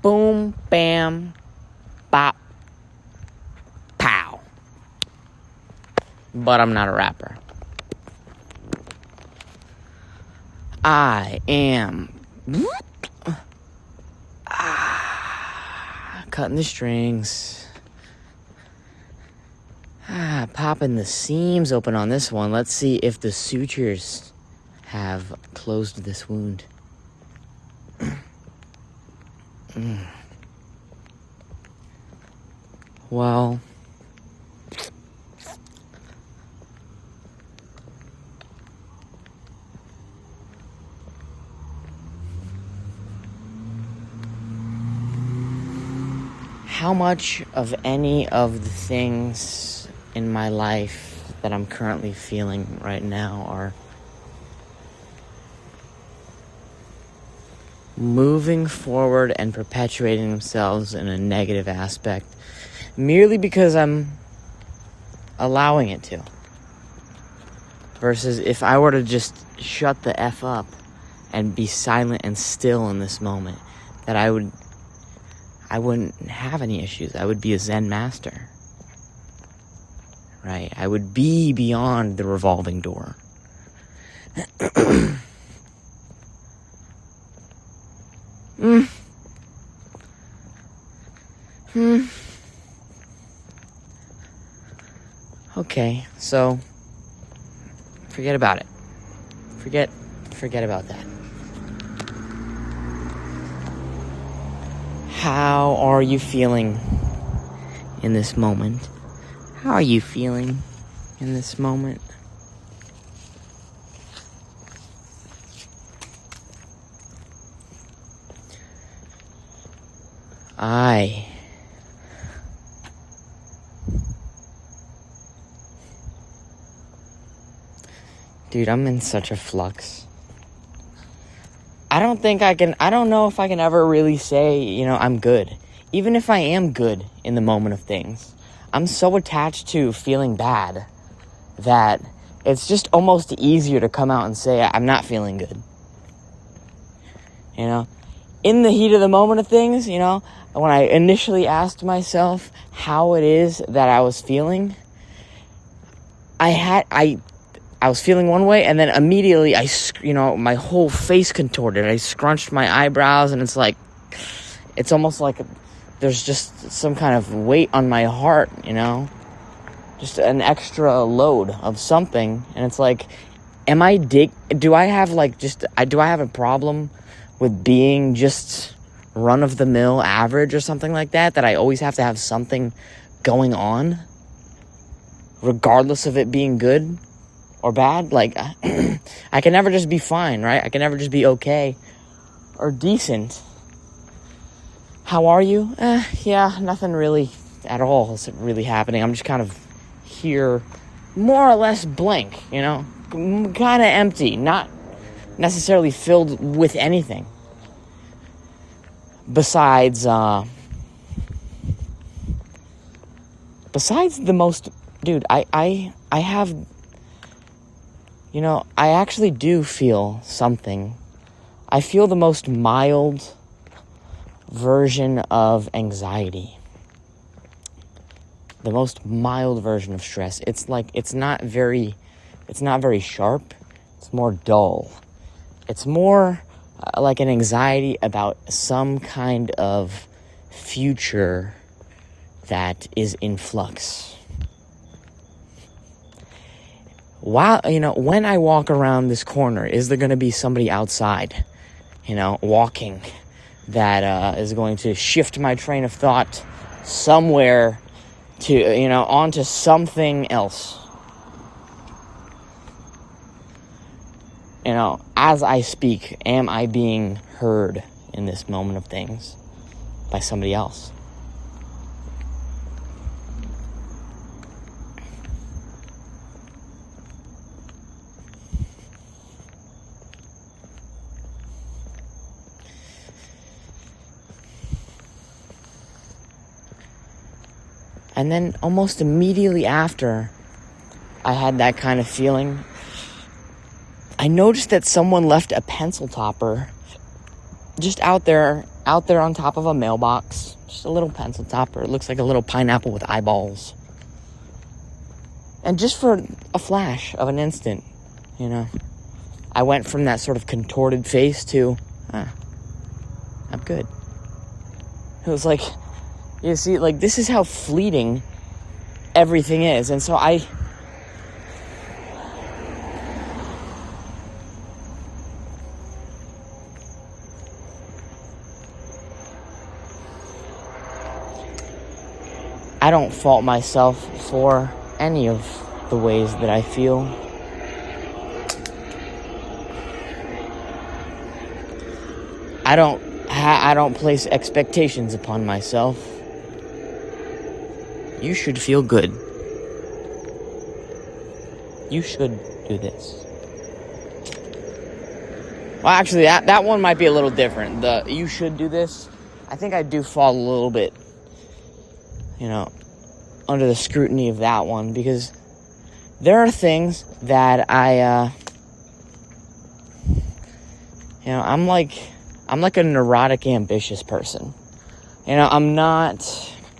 Boom, bam, bop, pow. But I'm not a rapper. I am cutting the strings. Popping the seams open on this one. Let's see if the sutures have closed this wound. Well, how much of any of the things in my life that I'm currently feeling right now are moving forward and perpetuating themselves in a negative aspect merely because I'm allowing it to, versus if I were to just shut the F up and be silent and still in this moment, that I wouldn't have any issues. I would be a Zen master, right? I would be beyond the revolving door. Okay, so forget about it. Forget about that. How are you feeling in this moment? How are you feeling in this moment? Dude, I'm in such a flux. I don't know if I can ever really say, I'm good. Even if I am good in the moment of things, I'm so attached to feeling bad that it's just almost easier to come out and say, I'm not feeling good. In the heat of the moment of things, when I initially asked myself how it is that I was feeling, I was feeling one way, and then immediately my whole face contorted. I scrunched my eyebrows, and it's almost like there's just some kind of weight on my heart, just an extra load of something. And it's like, do I have a problem with being just run-of-the-mill average or something like that I always have to have something going on, regardless of it being good or bad? I can never just be fine, right? I can never just be okay or decent. How are you? Yeah, nothing really at all is really happening. I'm just kind of here, more or less blank, kind of empty, not necessarily filled with anything. Besides the most, dude, I have, I actually do feel something. I feel the most mild version of anxiety. The most mild version of stress. It's not very sharp. It's more dull. It's more like an anxiety about some kind of future that is in flux. When I walk around this corner, is there going to be somebody outside, walking, that is going to shift my train of thought somewhere to, onto something else? As I speak, am I being heard in this moment of things by somebody else? And then almost immediately after I had that kind of feeling, I noticed that someone left a pencil topper just out there out there on top of a mailbox. Just a little pencil topper. It looks like a little pineapple with eyeballs. And just for a flash of an instant, you know, I went from that sort of contorted face to, I'm good. It was like, you see, like, this is how fleeting everything is. And so I don't fault myself for any of the ways that I feel. I don't place expectations upon myself. You should feel good. You should do this. Well, actually, that one might be a little different. The you should do this, I think I do fall a little bit, you know, under the scrutiny of that one, because there are things that I'm like a neurotic, ambitious person. You know,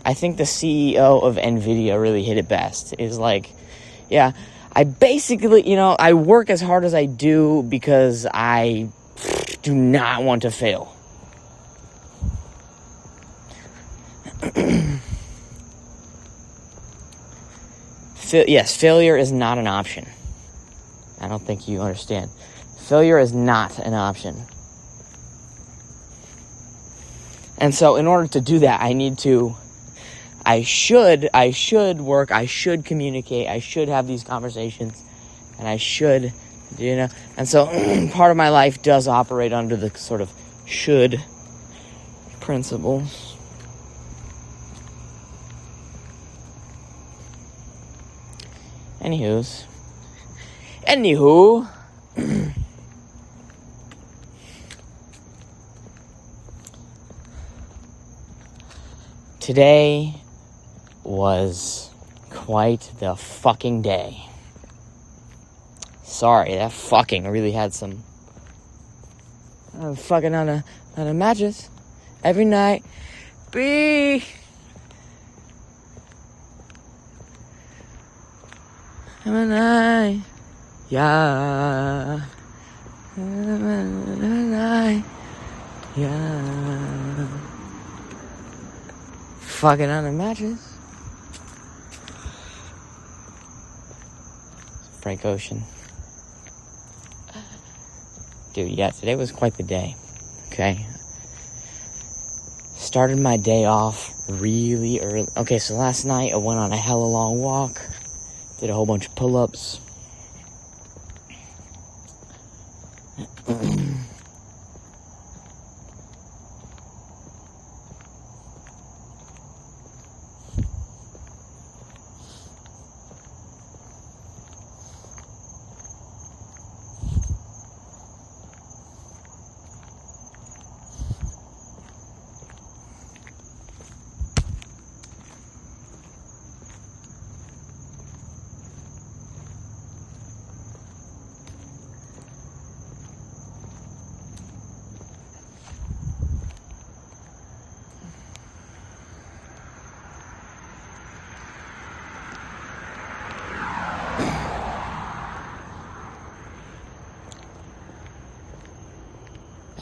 I think the CEO of NVIDIA really hit it best. Is like, yeah, I basically, you know, I work as hard as I do because I do not want to fail. Yes, failure is not an option. I don't think you understand. Failure is not an option. And so in order to do that, I should work, I should communicate, I should have these conversations, and I should, you know. And so part of my life does operate under the sort of should principles. Anywho, today was quite the fucking day. Sorry, that fucking really had some. I'm fucking on a mattress every night. Yeah. Fucking on a mattress. Frank Ocean. Dude, yeah, today was quite the day. Okay. Started my day off really early. Okay, so last night I went on a hella long walk. Did a whole bunch of pull-ups.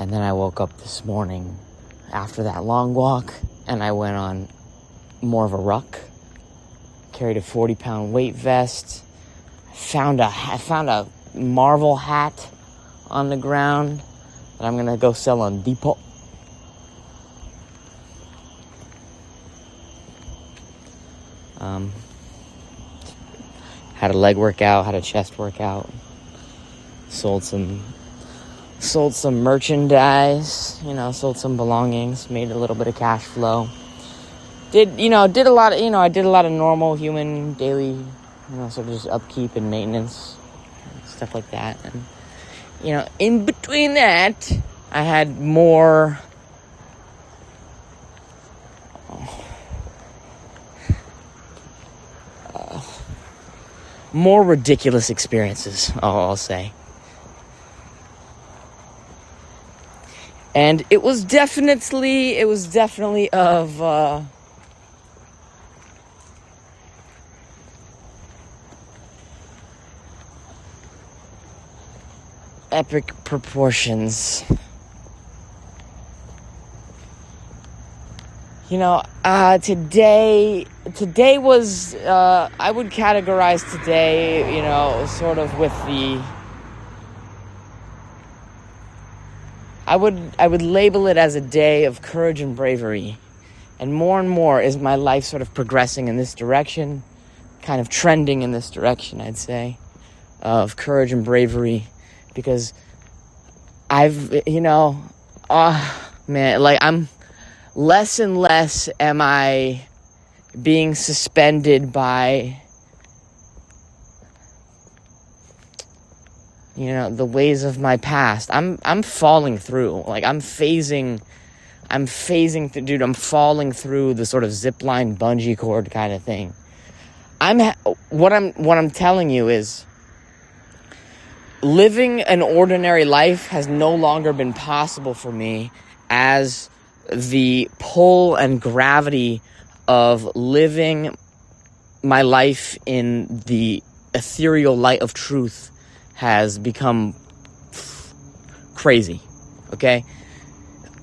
And then I woke up this morning after that long walk, and I went on more of a ruck. Carried a 40-pound weight vest. I found a Marvel hat on the ground that I'm gonna go sell on Depot. Had a leg workout, had a chest workout, sold some merchandise, you know, sold some belongings, made a little bit of cash flow. I did a lot of normal human daily, you know, sort of just upkeep and maintenance, stuff like that. And, you know, in between that, I had more ridiculous experiences, I'll say. And it was definitely of epic proportions. Today was, I would categorize today, sort of with I would label it as a day of courage and bravery. And more is my life sort of progressing in this direction, kind of trending in this direction, I'd say, of courage and bravery. Because I've, I'm less and less am I being suspended by, the ways of my past. I'm falling through. Like, I'm phasing through, dude. I'm falling through the sort of zipline bungee cord kind of thing. What I'm telling you is, living an ordinary life has no longer been possible for me, as the pull and gravity of living my life in the ethereal light of truth has become crazy. Okay?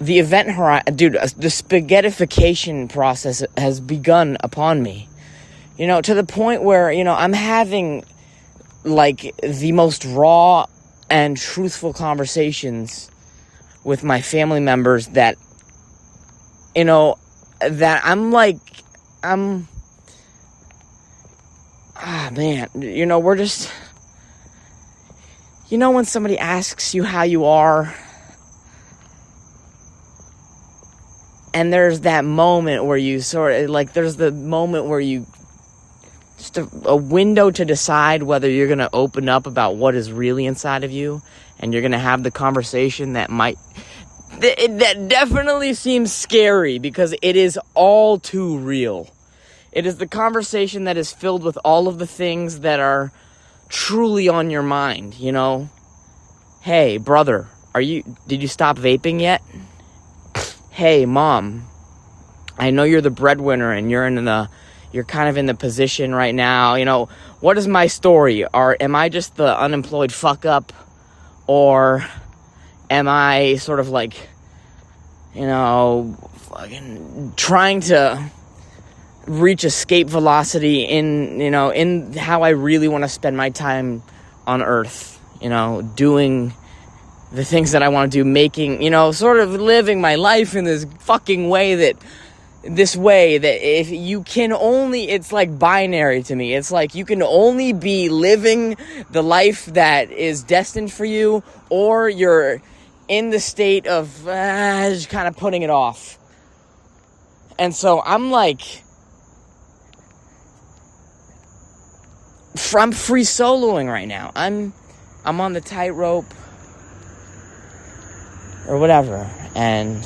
The event horizon, dude, the spaghettification process has begun upon me. To the point where, I'm having, like, the most raw and truthful conversations with my family members that, that man, we're just, when somebody asks you how you are, and there's that moment where you sort of, like, there's the moment where you, just a window to decide whether you're going to open up about what is really inside of you, and you're going to have the conversation that definitely seems scary, because it is all too real. It is the conversation that is filled with all of the things that are truly on your mind, Hey, brother, did you stop vaping yet? Hey, mom, I know you're the breadwinner and you're kind of in the position right now, what is my story? Am I just the unemployed fuck up, or am I sort of like, fucking trying to reach escape velocity in how I really want to spend my time on Earth, doing the things that I want to do, making, sort of living my life in this fucking way that if you can only, it's like binary to me. It's like you can only be living the life that is destined for you, or you're in the state of just kind of putting it off. And so I'm like, I'm free soloing right now. I'm on the tightrope or whatever, and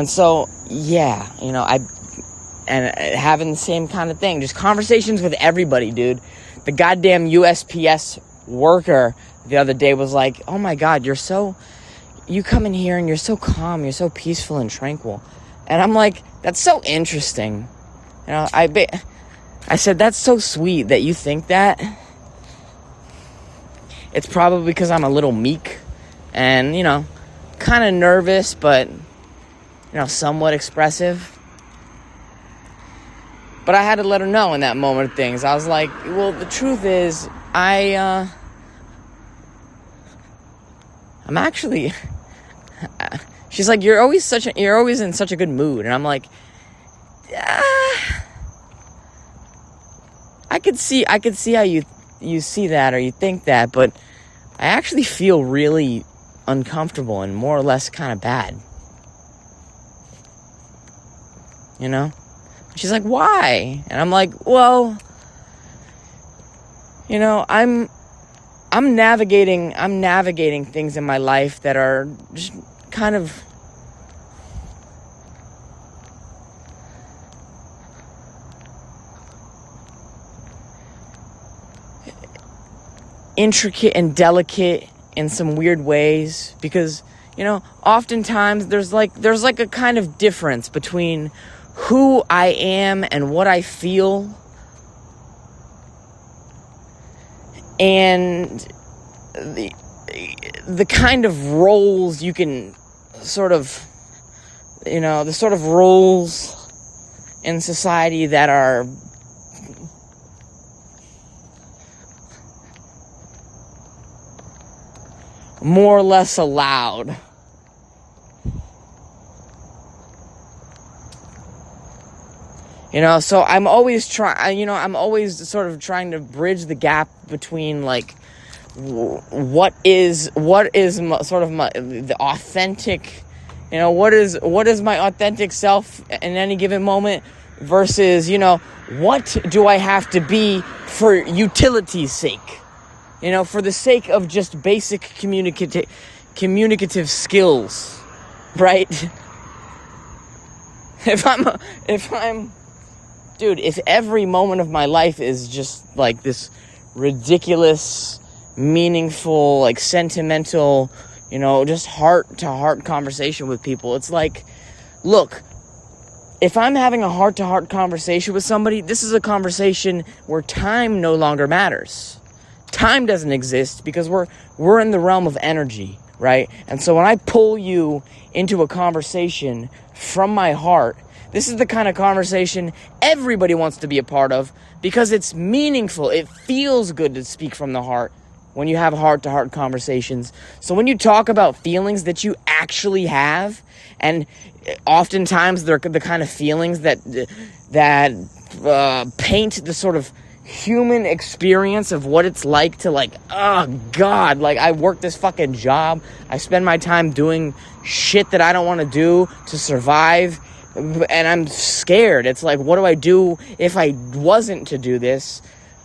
so, yeah, having the same kind of thing, just conversations with everybody, dude. The goddamn USPS worker the other day was like, oh my God, you come in here and you're so calm, you're so peaceful and tranquil. And I'm like, that's so interesting. I said, that's so sweet that you think that. It's probably because I'm a little meek and, kind of nervous, but, somewhat expressive. But I had to let her know in that moment of things. I was like, well, the truth is, I'm actually, she's like, you're always in such a good mood. And I'm like, I could see how you see that or you think that, but I actually feel really uncomfortable and more or less kind of bad. She's like, why? And I'm like, well, I'm navigating things in my life that are just kind of intricate and delicate in some weird ways, because, you know, oftentimes there's like a kind of difference between who I am and what I feel and the kind of roles you can sort of, you know, the sort of roles in society that are more or less allowed. You know, so I'm always sort of trying to bridge the gap between, like, what is the authentic, you know, what is my authentic self in any given moment versus, you know, what do I have to be for utility's sake? You know, for the sake of just basic communicative skills, right? If every moment of my life is just like this ridiculous, meaningful, like sentimental, you know, just heart-to-heart conversation with people, it's like, look, if I'm having a heart-to-heart conversation with somebody, this is a conversation where time no longer matters. Time doesn't exist because we're in the realm of energy, right? And so when I pull you into a conversation from my heart, this is the kind of conversation everybody wants to be a part of because it's meaningful. It feels good to speak from the heart when you have heart-to-heart conversations. So when you talk about feelings that you actually have, and oftentimes they're the kind of feelings that paint the sort of human experience of what it's like to, like, oh God, like, I work this fucking job, I spend my time doing shit that I don't want to do to survive, and I'm scared. It's like, what do I do if I wasn't to do this?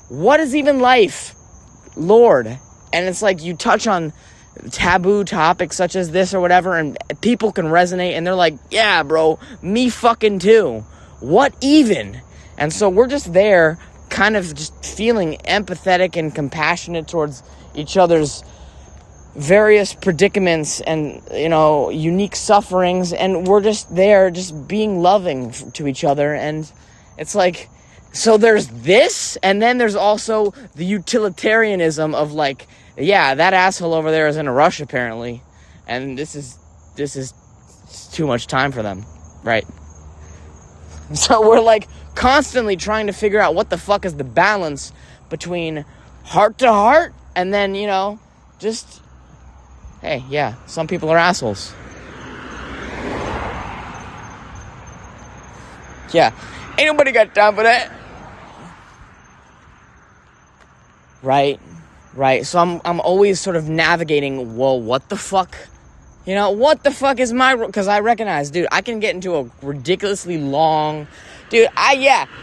What is even life, Lord? And it's like, you touch on taboo topics such as this or whatever, and people can resonate, and they're like, yeah, bro, me fucking too. What even? And so we're just there, kind of just feeling empathetic and compassionate towards each other's various predicaments and, you know, unique sufferings, and we're just there just being loving to each other. And it's like, so there's this, and then there's also the utilitarianism of, like, yeah, that asshole over there is in a rush apparently, and this is too much time for them, right? So we're like constantly trying to figure out what the fuck is the balance between heart to heart and then, you know, just, hey, yeah, some people are assholes. Yeah, ain't nobody got time for that. Right. So I'm always sort of navigating, whoa, what the fuck? You know, what the fuck is my... Because I recognize, dude, I can get into a ridiculously long... Dude,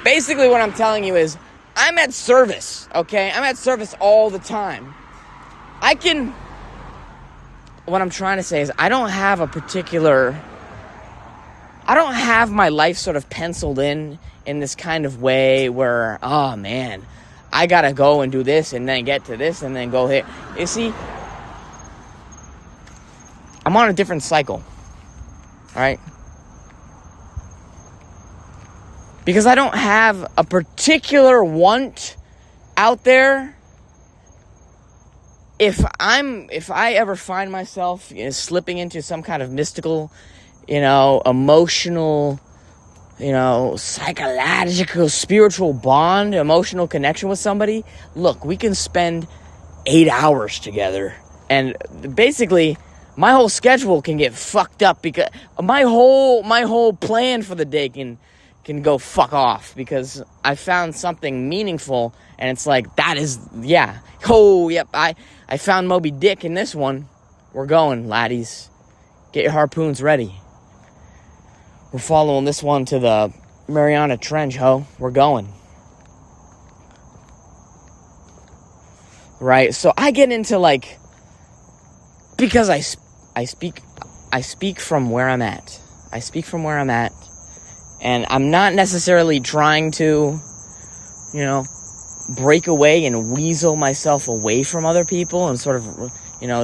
basically what I'm telling you is, I'm at service, okay? I'm at service all the time. What I'm trying to say is, I don't have my life sort of penciled in this kind of way where, oh, man, I gotta go and do this and then get to this and then go here. You see, I'm on a different cycle, right? Because I don't have a particular want out there. If I ever find myself, you know, slipping into some kind of mystical, you know, emotional, you know, psychological, spiritual bond, emotional connection with somebody, look, we can spend 8 hours together. And basically, my whole schedule can get fucked up because my whole plan for the day can go fuck off because I found something meaningful, and it's like, that is, yeah. Oh, yep, I found Moby Dick in this one. We're going, laddies. Get your harpoons ready. We're following this one to the Mariana Trench, ho. We're going. Right? So I get into, like, because I speak from where I'm at. I speak from where I'm at. And I'm not necessarily trying to, you know, break away and weasel myself away from other people and sort of,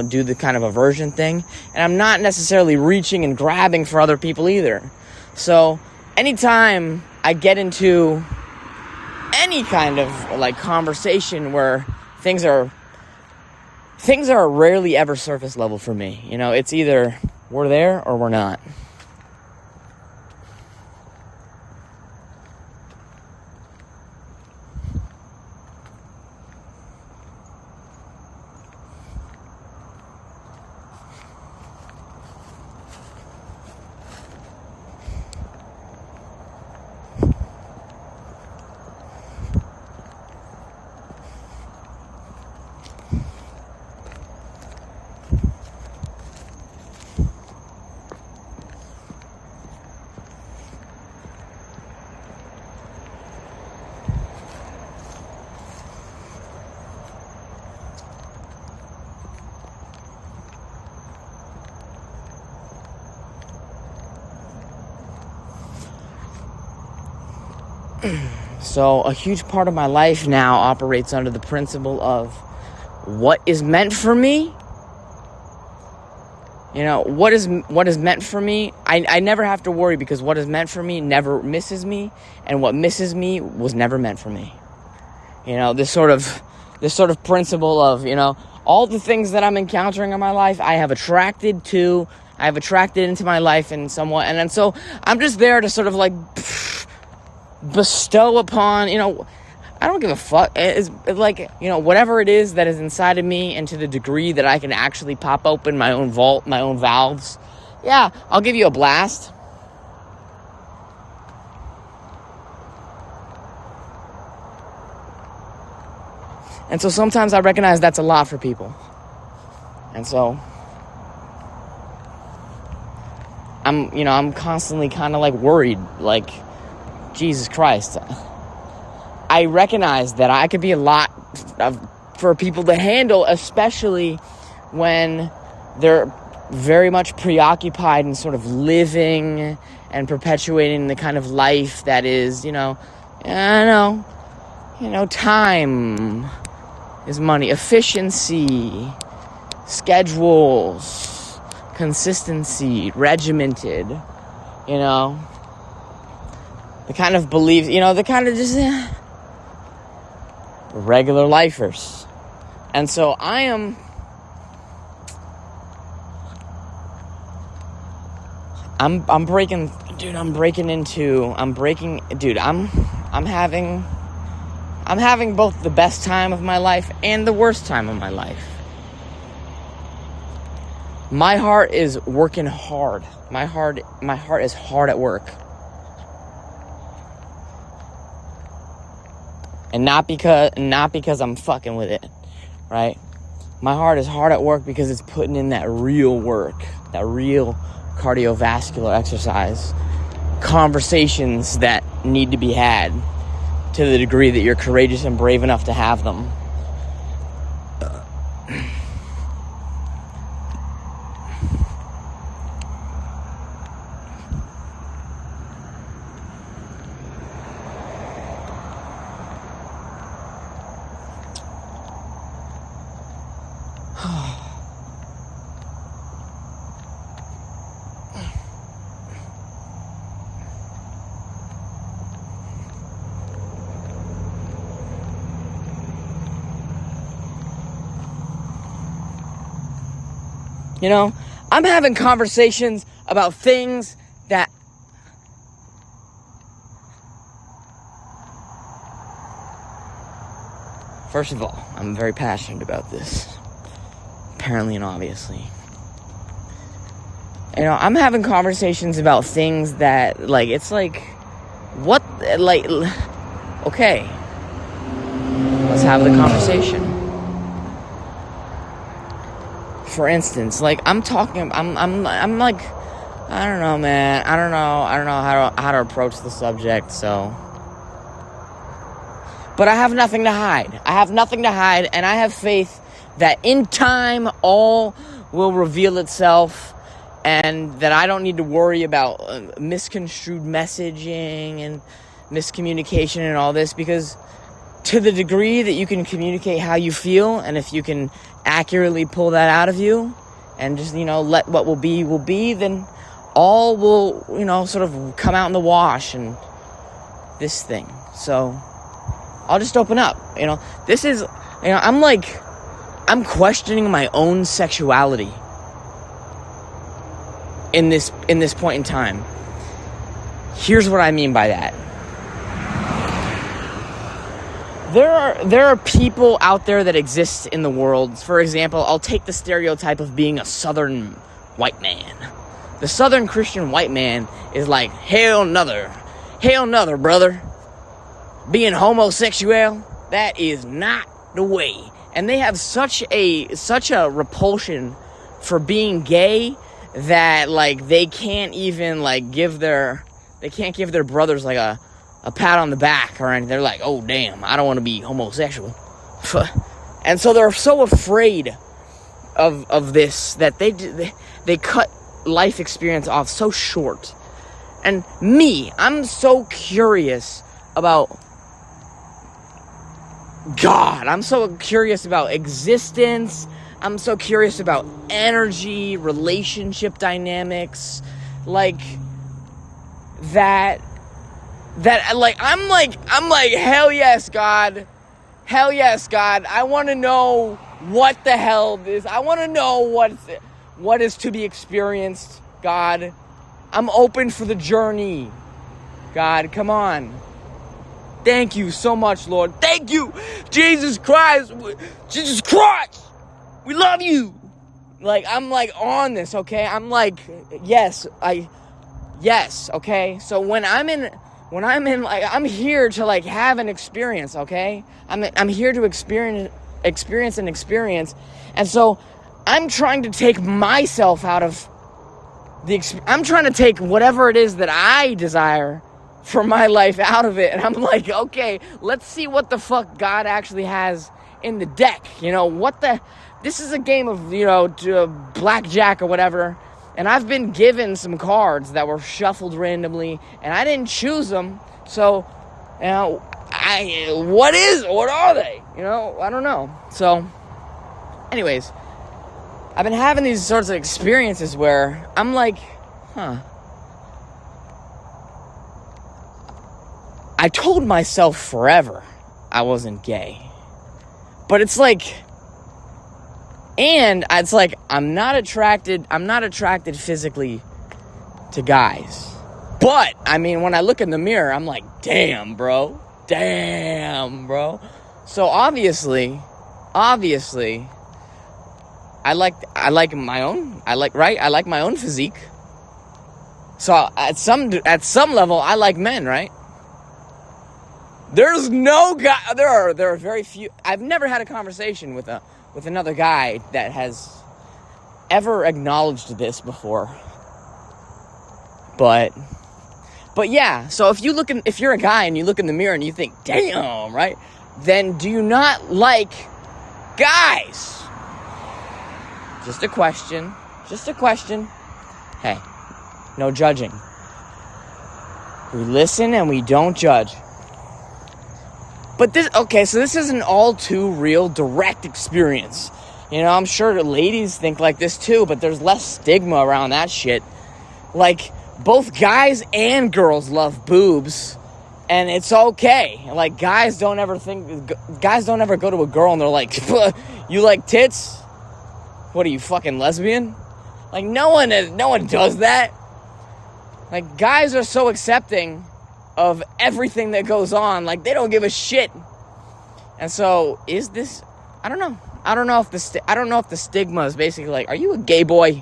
do the kind of aversion thing. And I'm not necessarily reaching and grabbing for other people either. So anytime I get into any kind of conversation where things are rarely ever surface level for me, it's either we're there or we're not. So a huge part of my life now operates under the principle of what is meant for me. What is meant for me, I never have to worry, because what is meant for me never misses me, and what misses me was never meant for me. This sort of principle of, all the things that I'm encountering in my life, I have attracted into my life in somewhat, and then so I'm just there to sort of bestow upon, I don't give a fuck. It's whatever it is that is inside of me, and to the degree that I can actually pop open my own vault, my own valves, yeah, I'll give you a blast. And so sometimes I recognize that's a lot for people. And so I'm constantly kind of worried, Jesus Christ. I recognize that I could be a lot for people to handle, especially when they're very much preoccupied and sort of living and perpetuating the kind of life that is, time is money, efficiency, schedules, consistency, regimented, the kind of beliefs, the kind of just regular lifers. And so I'm having both the best time of my life and the worst time of my life. My heart is working hard. My heart is hard at work. And not because I'm fucking with it, right? My heart is hard at work because it's putting in that real work, that real cardiovascular exercise, conversations that need to be had to the degree that you're courageous and brave enough to have them. I'm having conversations about things that first of all, I'm very passionate about this. Apparently and obviously. I'm having conversations about things that, okay, let's have the conversation. For instance, I'm talking, I'm like, I don't know, man. I don't know how to approach the subject, so. But I have nothing to hide. And I have faith that in time, all will reveal itself, and that I don't need to worry about misconstrued messaging and miscommunication and all this, because to the degree that you can communicate how you feel, and if you can accurately pull that out of you, and just, let what will be, then all will, sort of come out in the wash, and this thing. So, I'll just open up, This is, I'm questioning my own sexuality in this point in time. Here's what I mean by that. There are people out there that exist in the world. For example, I'll take the stereotype of being a Southern white man. The Southern Christian white man is like, hell nother, brother. Being homosexual, that is not the way. And they have such a repulsion for being gay that, like, they can't even, like, give their brothers, like, a pat on the back or anything. They're like, oh, damn, I don't want to be homosexual. And so they're so afraid of this that they cut life experience off so short. And me, I'm so curious about God. I'm so curious about existence. I'm so curious about energy, relationship dynamics, like that I'm like hell yes, God. I want to know what the hell this. I want to know what is to be experienced, God. I'm open for the journey. God, come on. Thank you so much, Lord. Thank you, Jesus Christ. We love you. Like, I'm like on this, okay? I'm like, yes, okay? So when I'm in, like, I'm here to, like, have an experience, okay? I'm here to experience. And so I'm trying to take myself out of I'm trying to take whatever it is that I desire for my life out of it. And I'm like, okay, let's see what the fuck God actually has in the deck. This is a game of, blackjack or whatever. And I've been given some cards that were shuffled randomly, and I didn't choose them. So, what are they? I don't know. So, anyways, I've been having these sorts of experiences where I'm like, I told myself forever I wasn't gay. But it's like, I'm not attracted physically to guys. But, when I look in the mirror, I'm like, damn, bro. So obviously, I like my own physique. So at some level, I like men, right? There's no guy. There are very few. I've never had a conversation with another guy that has ever acknowledged this before. But yeah. So if you're a guy and you look in the mirror and you think, damn, right? Then do you not like guys? Just a question. Hey, no judging. We listen and we don't judge. But so this is an all too real direct experience. I'm sure ladies think like this too, but there's less stigma around that shit. Like, both guys and girls love boobs, and it's okay. Like, guys don't ever go to a girl and they're like, you like tits? What are you, fucking lesbian? Like, no one does that. Like, guys are so accepting of everything that goes on. Like, they don't give a shit. And so, is this, I don't know. I don't know if the stigma is basically like, are you a gay boy?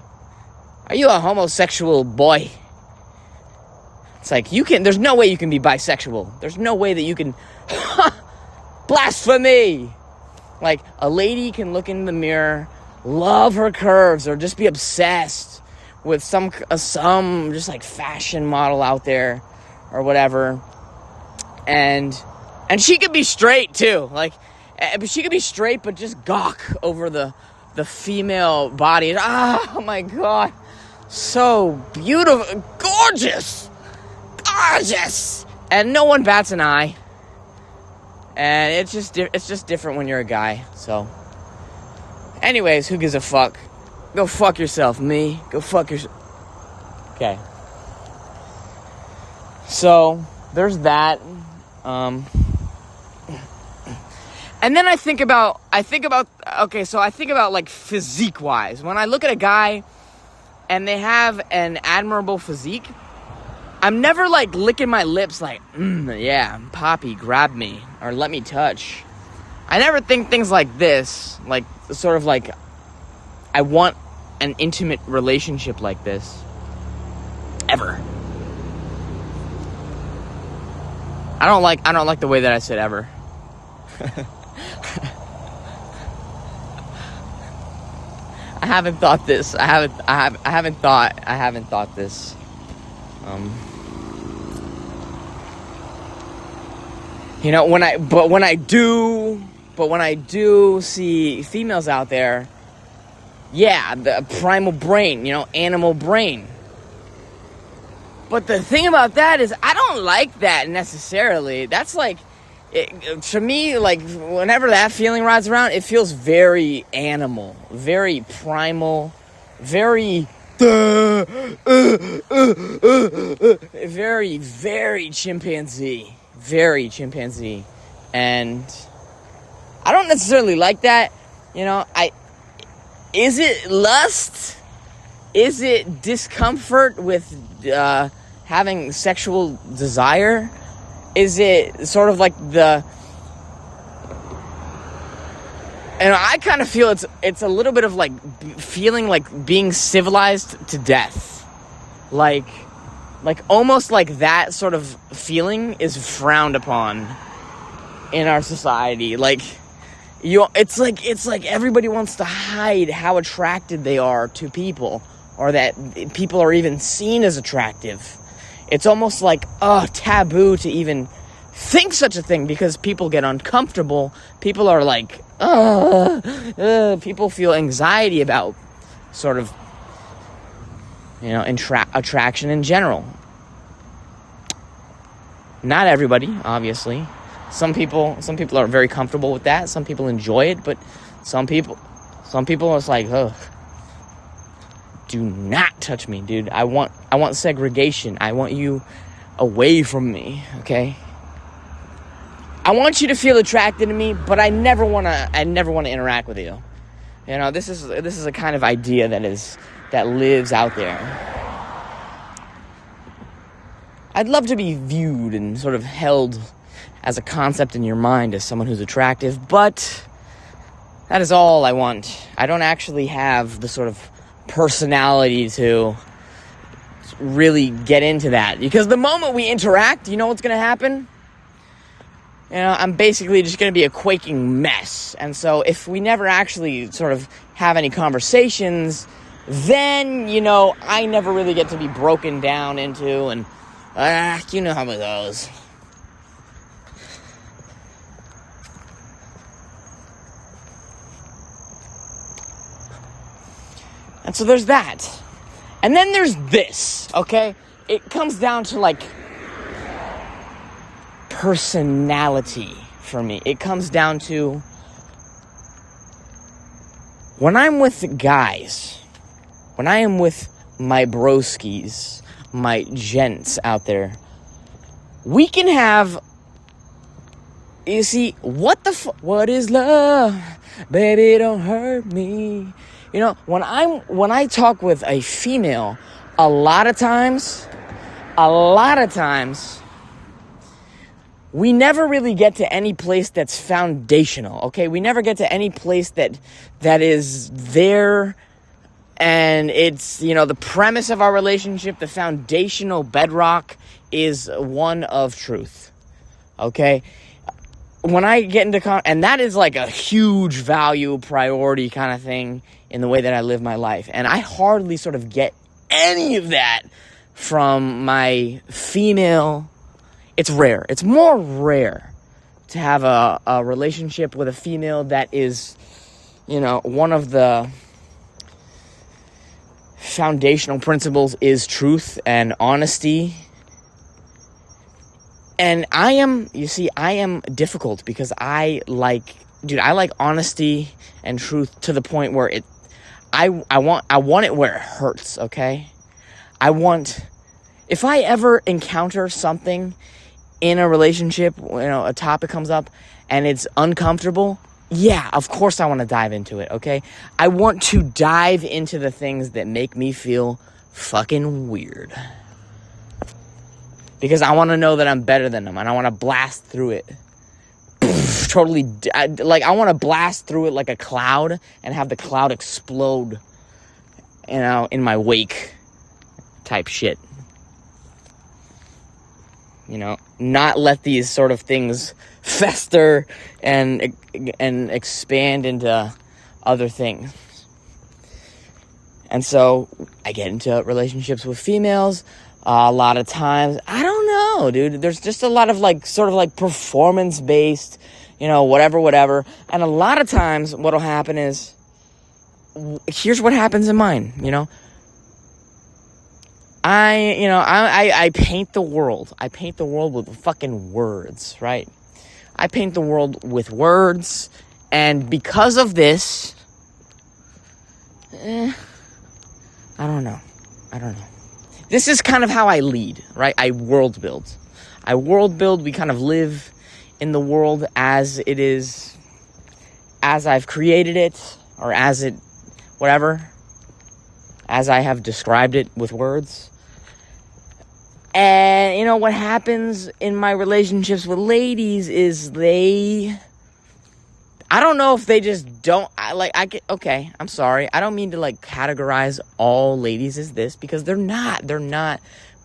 Are you a homosexual boy? It's like, there's no way you can be bisexual. There's no way that you can, blasphemy! Like, a lady can look in the mirror, love her curves, or just be obsessed with some just like fashion model out there or whatever, and she could be straight too, like, but she could be straight but just gawk over the female body. Oh my god, so beautiful, gorgeous, and no one bats an eye. And it's just different when you're a guy. So, anyways, who gives a fuck? Go fuck yourself, me. Go fuck yourself. Okay. So, there's that. And then I think about like physique-wise. When I look at a guy and they have an admirable physique, I'm never like licking my lips like, yeah, Poppy, grab me, or let me touch. I never think things like this, like sort of like I want an intimate relationship like this. Ever. I don't like the way that I said ever. I haven't thought this. I haven't thought this. When I do see females out there, yeah, the primal brain, animal brain. But the thing about that is I don't like that necessarily. That's like, to me, like, whenever that feeling rides around, it feels very animal, very primal, very, very, very chimpanzee. Very chimpanzee. And I don't necessarily like that. Is it lust? Is it discomfort with having sexual desire? Is it sort of like I kind of feel it's a little bit of like feeling like being civilized to death. Like almost like that sort of feeling is frowned upon in our society. It's like everybody wants to hide how attracted they are to people, or that people are even seen as attractive. It's almost like taboo to even think such a thing, because people get uncomfortable. People are like, people feel anxiety about sort of, attraction in general. Not everybody, obviously. Some people are very comfortable with that. Some people enjoy it, but some people it's like, ugh. Do not touch me, dude. I want segregation. I want you away from me, okay? I want you to feel attracted to me, but I never want to interact with you. This is a kind of idea that lives out there. I'd love to be viewed and sort of held as a concept in your mind as someone who's attractive, but that is all I want. I don't actually have the sort of personality to really get into that, because the moment we interact, you know what's going to happen? I'm basically just going to be a quaking mess. And so if we never actually sort of have any conversations, then, I never really get to be broken down into, and you know how it goes. And so there's that. And then there's this, okay? It comes down to, like, personality for me. It comes down to, when I'm with guys, when I am with my broskies, my gents out there, we can have, you see, what is love? Baby, don't hurt me. When I talk with a female, a lot of times, we never really get to any place that's foundational, okay? We never get to any place that is there, and it's, the premise of our relationship, the foundational bedrock is one of truth, okay? When I get into and that is like a huge value, priority kind of thing in the way that I live my life. And I hardly sort of get any of that from my female. It's rare. It's more rare to have a relationship with a female that is, one of the foundational principles is truth and honesty. And I am difficult because I like honesty and truth to the point where I want it where it hurts, okay? If I ever encounter something in a relationship, a topic comes up and it's uncomfortable, yeah, of course I want to dive into it, okay? I want to dive into the things that make me feel fucking weird. Because I want to know that I'm better than them, and I want to blast through it. Totally, I want to blast through it like a cloud and have the cloud explode, in my wake type shit. Not let these sort of things fester and expand into other things. And so I get into relationships with females. A lot of times, I don't know, dude. There's just a lot of performance-based, whatever. And a lot of times what'll happen is, here's what happens in mine, I paint the world. I paint the world with fucking words, right? I paint the world with words, and because of this, I don't know. This is kind of how I lead, right? I world build. We kind of live in the world as it is, as I've created it, or as it, whatever, as I have described it with words. And, what happens in my relationships with ladies is I don't know if they just don't, okay, I'm sorry. I don't mean to, categorize all ladies as this, because they're not.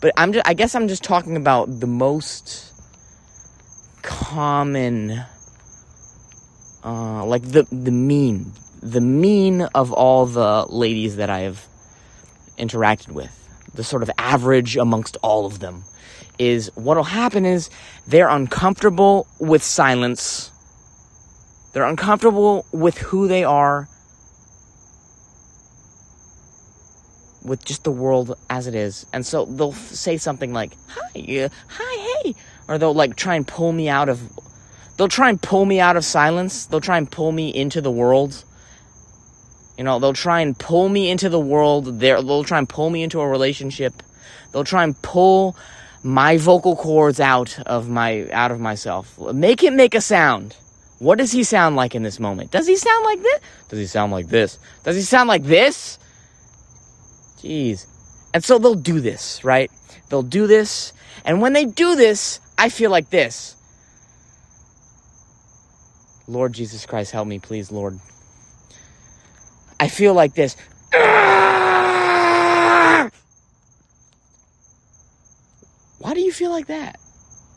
But I guess I'm just talking about the most common, the mean of all the ladies that I have interacted with. The sort of average amongst all of them is, what'll happen is they're uncomfortable with silence. They're uncomfortable with who they are, with just the world as it is. And so they'll say something like, hi, hey. Or they'll try and pull me out of silence. They'll try and pull me into the world. They'll try and pull me into the world. They'll try and pull me into a relationship. They'll try and pull my vocal cords out of myself. Make it make a sound. What does he sound like in this moment? Does he sound like this? Does he sound like this? Does he sound like this? Jeez. And so they'll do this, right? They'll do this. And when they do this, I feel like this. Lord Jesus Christ, help me, please, Lord. I feel like this. Why do you feel like that?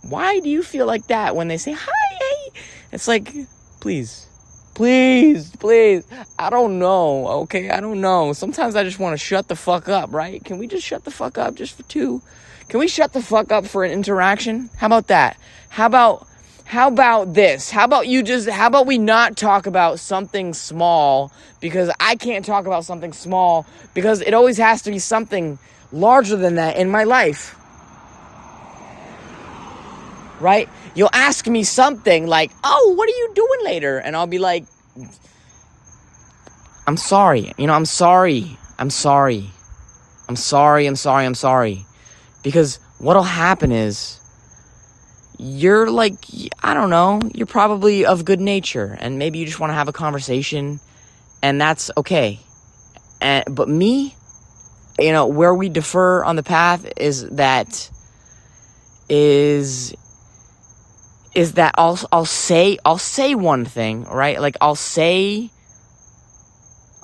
Why do you feel like that when they say, hi, hey? It's like, please. I don't know, okay? I don't know. Sometimes I just want to shut the fuck up, right? Can we just shut the fuck up just for two? Can we shut the fuck up for an interaction? How about that? How about this? How about we not talk about something small, because I can't talk about something small because it always has to be something larger than that in my life. Right? You'll ask me something like, oh, what are you doing later? And I'll be like, I'm sorry. I'm sorry. Because what'll happen is, you're I don't know, you're probably of good nature, and maybe you just want to have a conversation, and that's okay. But me, where we differ on the path is that I'll say one thing, right? I'll say,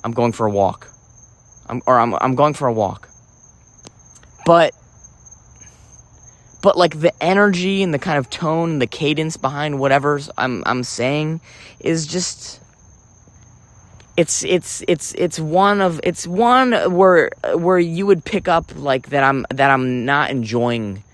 I'm going for a walk. I'm going for a walk. But the energy and the kind of tone and the cadence behind whatever I'm saying is just, it's one where you would pick up that I'm not enjoying.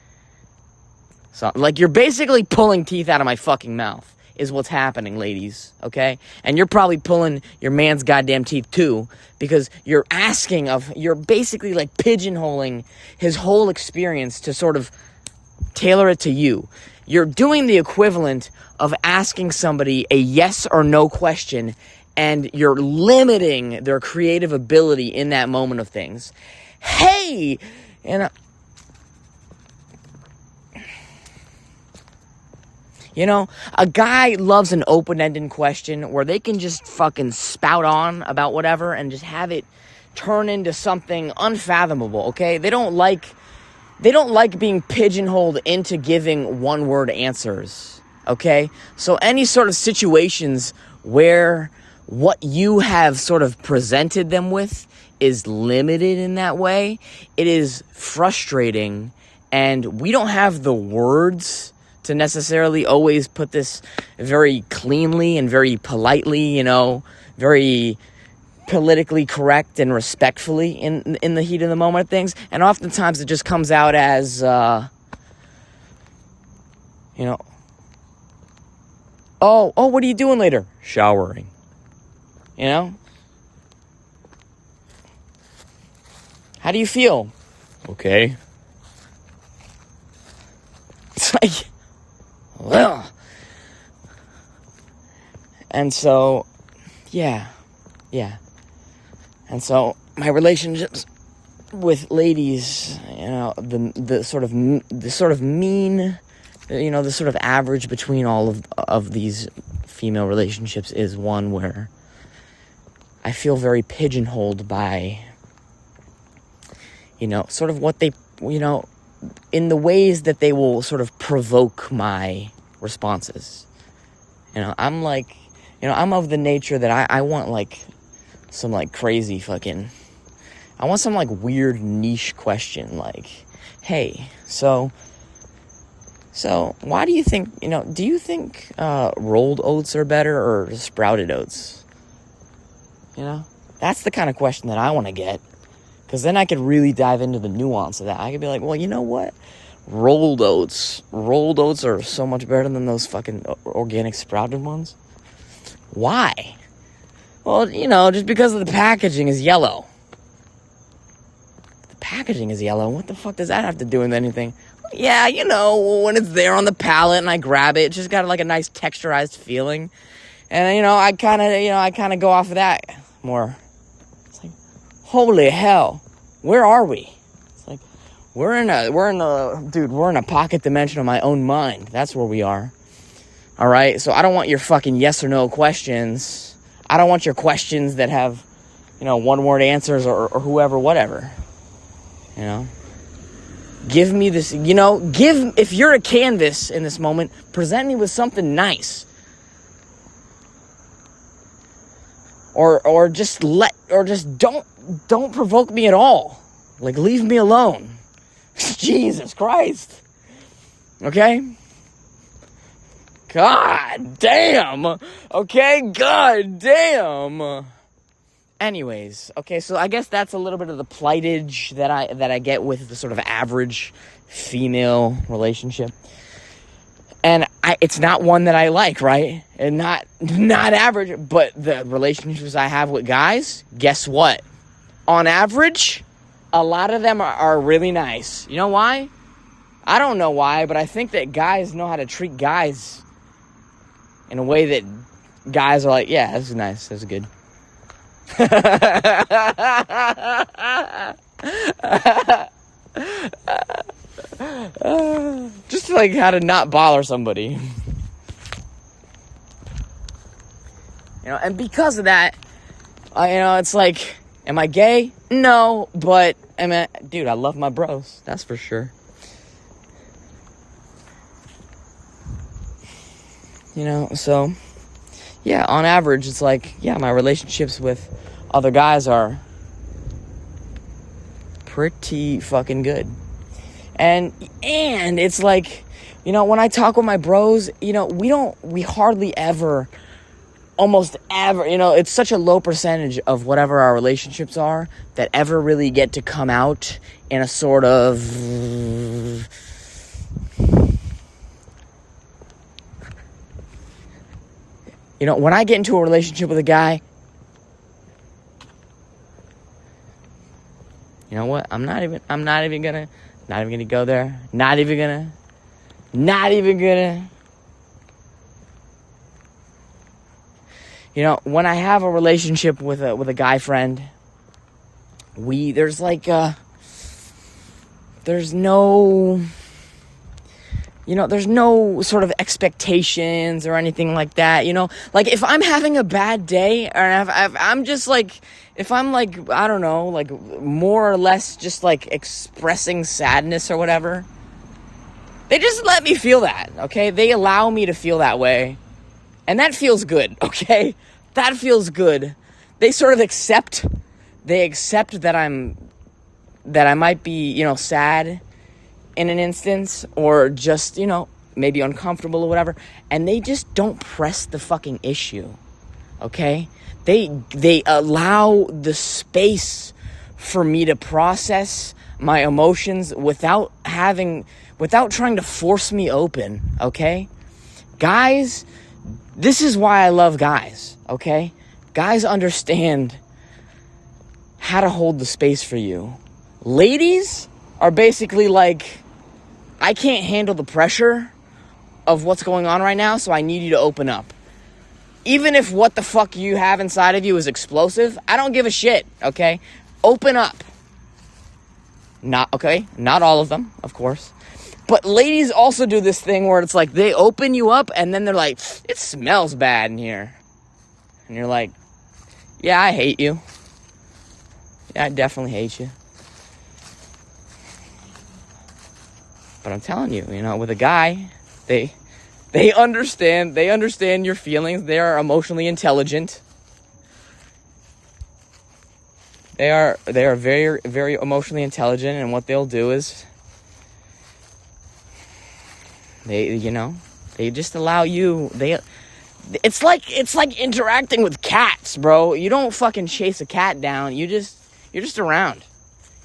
So you're basically pulling teeth out of my fucking mouth is what's happening, ladies, okay? And you're probably pulling your man's goddamn teeth too, because you're basically pigeonholing his whole experience to sort of tailor it to you. You're doing the equivalent of asking somebody a yes or no question, and you're limiting their creative ability in that moment of things. Hey, and you know, a guy loves an open-ended question where they can just fucking spout on about whatever and just have it turn into something unfathomable, okay? They don't like being pigeonholed into giving one-word answers, okay? So any sort of situations where what you have sort of presented them with is limited in that way, it is frustrating, and we don't have the words to necessarily always put this very cleanly and very politely, very politically correct and respectfully in the heat of the moment of things. And oftentimes it just comes out as, oh, what are you doing later? Showering. How do you feel? Okay. It's like, well. And so, yeah. And so my relationships with ladies, the sort of mean, the sort of average between all of these female relationships is one where I feel very pigeonholed by, sort of what they, in the ways that they will sort of provoke my responses. I'm like, I'm of the nature that I want like some like crazy fucking, I want some like weird niche question like, hey, so why do you think, do you think rolled oats are better or sprouted oats? That's the kind of question that I want to get, because then I could really dive into the nuance of that. I could be like, well, you know what? Rolled oats are so much better than those fucking organic sprouted ones. Why? Well, just because the packaging is yellow. The packaging is yellow. What the fuck does that have to do with anything? Yeah, when it's there on the pallet and I grab it, it's just got like a nice texturized feeling. And, I kind of go off of that more. It's like, holy hell, where are we? It's like, we're in a pocket dimension of my own mind. That's where we are. All right, so I don't want your fucking yes or no questions. I don't want your questions that have, one-word answers or whoever, whatever. Give me this, if you're a canvas in this moment, present me with something nice. Or just don't provoke me at all. Like, leave me alone. Jesus Christ. Okay? God damn. Okay, god damn. Anyways, okay, so I guess that's a little bit of the plightage that I get with the sort of average female relationship. And it's not one that I like, right? And not average, but the relationships I have with guys, guess what? On average, a lot of them are really nice. You know why? I don't know why, but I think that guys know how to treat guys in a way that guys are like, yeah, this is nice, this is good. Just like how to not bother somebody. And because of that, it's like, am I gay? No, but dude, I love my bros, that's for sure. So yeah, on average, it's like, yeah, my relationships with other guys are pretty fucking good. And it's like, when I talk with my bros, we hardly ever, almost ever, it's such a low percentage of whatever our relationships are that ever really get to come out in a sort of, when I get into a relationship with a guy, you know what? I'm not even gonna go there. Not even gonna Not even gonna... You know, when I have a relationship with a guy friend, there's no... You know, there's no sort of expectations or anything like that, you know? Like, if I'm having a bad day, or I'm just, like... If I'm, like, I don't know, like, more or less just, like, expressing sadness or whatever, they just let me feel that, okay? They allow me to feel that way. And that feels good, okay? That feels good. They sort of accept that I might be, you know, sad in an instance, or just, you know, maybe uncomfortable or whatever, and they just don't press the fucking issue, okay? They allow the space for me to process my emotions without trying to force me open, okay? Guys, this is why I love guys, okay? Guys understand how to hold the space for you. Ladies are basically like, I can't handle the pressure of what's going on right now, so I need you to open up. Even if what the fuck you have inside of you is explosive, I don't give a shit, okay? Open up. Not all of them, of course. But ladies also do this thing where it's like, they open you up, and then they're like, it smells bad in here. And you're like, yeah, I hate you. Yeah, I definitely hate you. But I'm telling you, you know, with a guy, they understand your feelings. They are emotionally intelligent. They are very, very emotionally intelligent, and what they'll do is they just allow you. It's like interacting with cats, bro. You don't fucking chase a cat down. You're just around.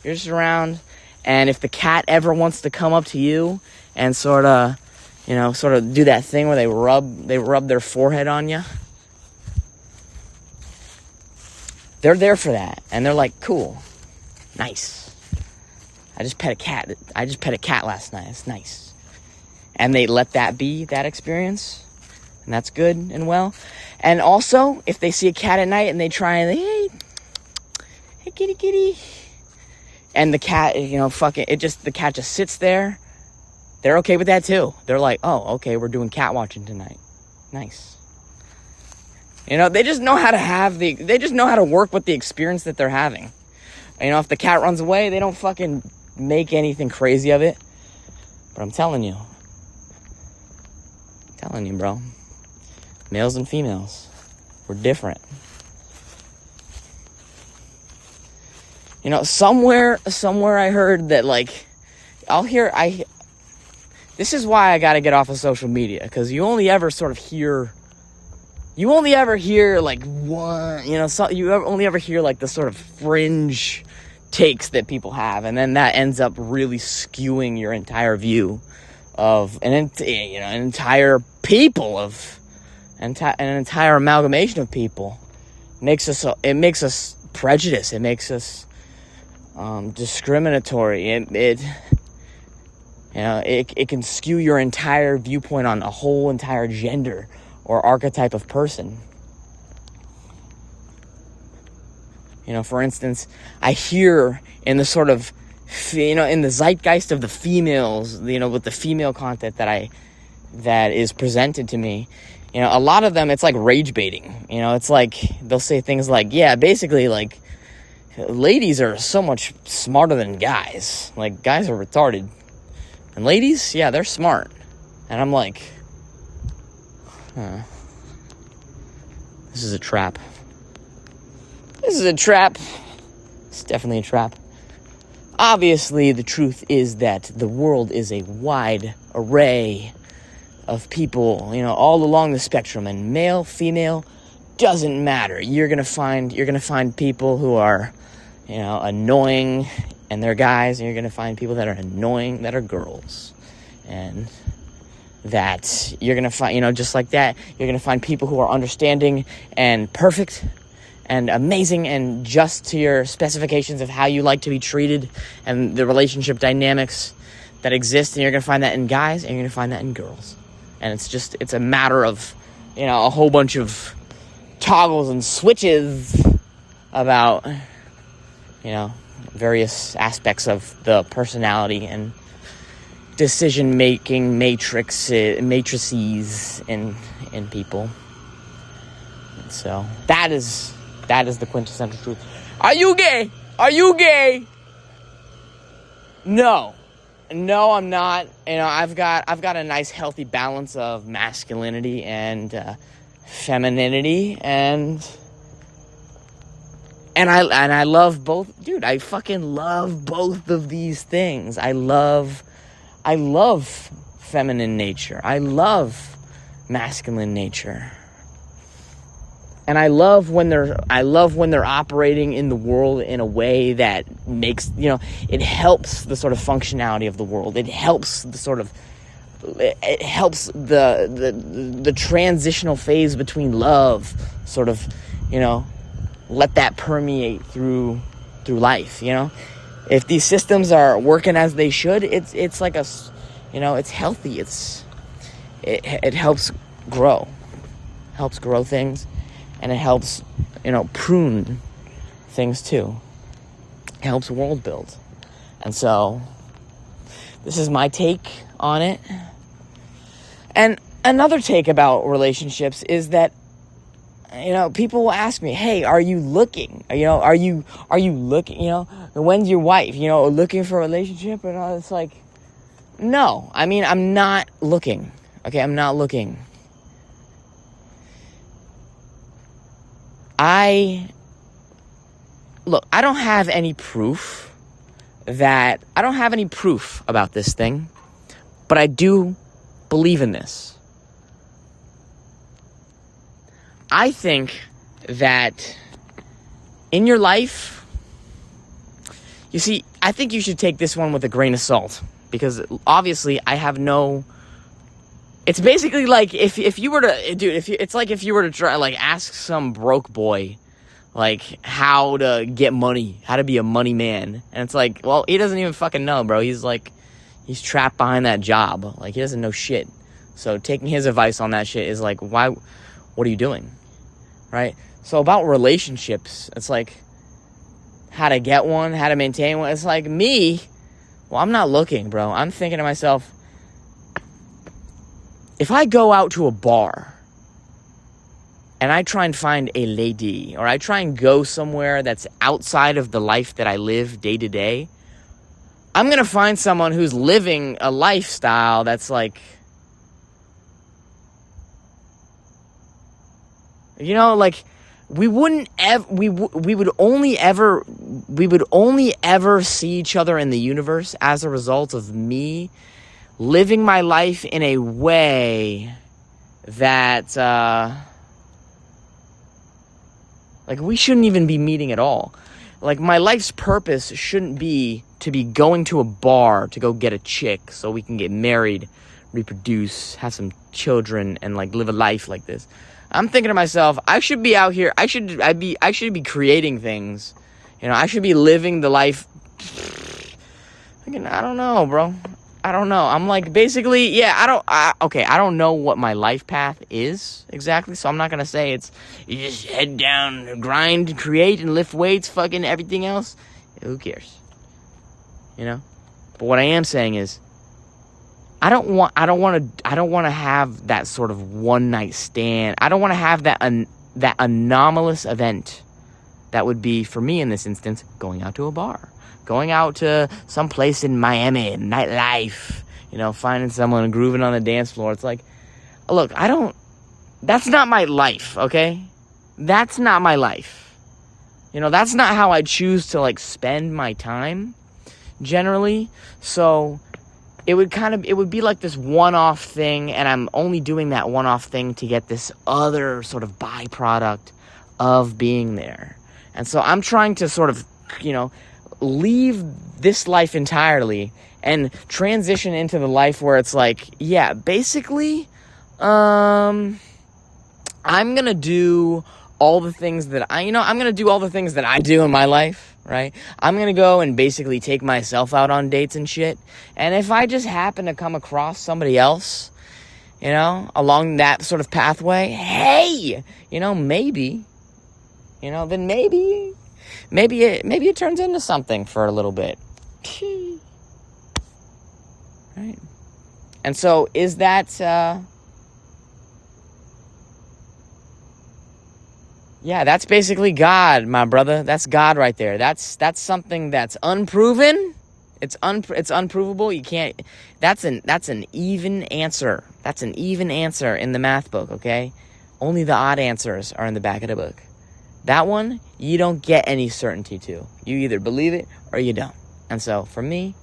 You're just around, and if the cat ever wants to come up to you and sort of do that thing where they rub their forehead on you, they're there for that, and they're like, cool, nice. I just pet a cat last night. It's nice. And they let that be that experience, and that's good and well. And also, if they see a cat at night and they try and hey kitty, and the cat, the cat just sits there, they're okay with that too. They're like, oh, okay, we're doing cat watching tonight. Nice. You know, they just know how to work with the experience that they're having. You know, if the cat runs away, they don't fucking make anything crazy of it. But I'm telling you, bro, males and females, we're different. You know, somewhere I heard that, like, this is why I gotta get off of social media, because you only ever hear like one, you only ever hear like the sort of fringe takes that people have, and then that ends up really skewing your entire view of an entire amalgamation of people. It makes us prejudiced. It makes us discriminatory. It can skew your entire viewpoint on a whole entire gender or archetype of person. You know, for instance, I hear in the sort of, in the zeitgeist of the females, with the female content that is presented to me, a lot of them, it's like rage baiting. It's like, they'll say things like, yeah, basically, like, ladies are so much smarter than guys. Like, guys are retarded. And ladies, yeah, they're smart. And I'm like, this is a trap. It's definitely a trap. Obviously, the truth is that the world is a wide array of people, all along the spectrum, and male, female, doesn't matter. You're gonna find people who are, annoying, and they're guys, and you're gonna find people that are annoying that are girls, and that you're gonna find, just like that, you're gonna find people who are understanding and perfect and amazing and just to your specifications of how you like to be treated and the relationship dynamics that exist, and you're going to find that in guys, and you're going to find that in girls. And it's a matter of, a whole bunch of toggles and switches about, various aspects of the personality and decision-making matrices in people. So that is the quintessential truth. Are you gay? Are you gay? No, I'm not. I've got a nice healthy balance of masculinity and femininity, and I love both. Dude, I fucking love both of these things. I love feminine nature. I love masculine nature. And I love when they're operating in the world in a way that makes, it helps the sort of functionality of the world. It helps the transitional phase between love, sort of, let that permeate through life, If these systems are working as they should, it's like it's healthy. It helps grow things. And it helps, prune things too. It helps world build. And so, this is my take on it. And another take about relationships is that, people will ask me, hey, are you looking? Are you looking, when's your wife, looking for a relationship? And it's like, no, I'm not looking. Okay, I'm not looking. I don't have any proof about this thing, but I do believe in this. I think that in your life, I think you should take this one with a grain of salt, because obviously I have no. It's basically like if you were to, dude, it's like if you were to try, ask some broke boy, how to get money, how to be a money man. And it's like, well, he doesn't even fucking know, bro. He's trapped behind that job. He doesn't know shit. So taking his advice on that shit is like, why, what are you doing? Right? So about relationships, it's like how to get one, how to maintain one. It's like me, well, I'm not looking, bro. I'm thinking to myself, if I go out to a bar and I try and find a lady, or I try and go somewhere that's outside of the life that I live day to day, I'm going to find someone who's living a lifestyle that's we would only ever see each other in the universe as a result of me living my life in a way that, we shouldn't even be meeting at all. My life's purpose shouldn't be to be going to a bar to go get a chick so we can get married, reproduce, have some children, and, live a life like this. I'm thinking to myself, I should be out here, I should be creating things. I should be living the life. I don't know, bro. I don't know. I'm basically, yeah, I don't know what my life path is exactly, so I'm not going to say you just head down, grind, create, and lift weights, fucking everything else. Who cares? But what I am saying is, I don't want to have that sort of one night stand. I don't want to have that anomalous event that would be, for me in this instance, going out to a bar. Going out to some place in Miami, nightlife, finding someone and grooving on the dance floor. It's like, look, that's not my life, okay? That's not my life. That's not how I choose to, spend my time, generally. So, it would be like this one-off thing, and I'm only doing that one-off thing to get this other sort of byproduct of being there. And so, I'm trying to sort of, leave this life entirely and transition into the life where it's basically, I'm gonna do all the things that I'm gonna do all the things that I do in my life, right? I'm going to go and basically take myself out on dates and shit. And if I just happen to come across somebody else, you know, along that sort of pathway, hey, you know, maybe, you know, then maybe it turns into something for a little bit. Right? And so is that, yeah, that's basically God, my brother. That's God right there. That's something that's unproven. It's unprovable. You can't. That's an even answer. That's an even answer in the math book. Okay, only the odd answers are in the back of the book. That one you don't get any certainty to. You either believe it or you don't. And so for me,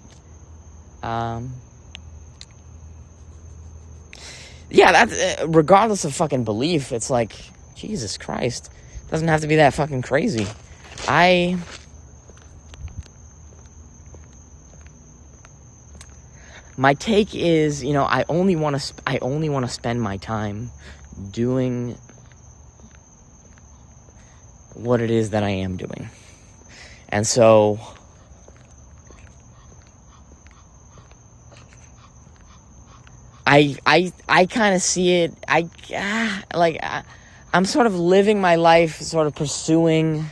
yeah, that's regardless of fucking belief. It's like Jesus Christ. Doesn't have to be that fucking crazy. My take is, you know, I only want to spend my time doing what it is that I am doing. And so I kind of see it. I'm sort of living my life, sort of pursuing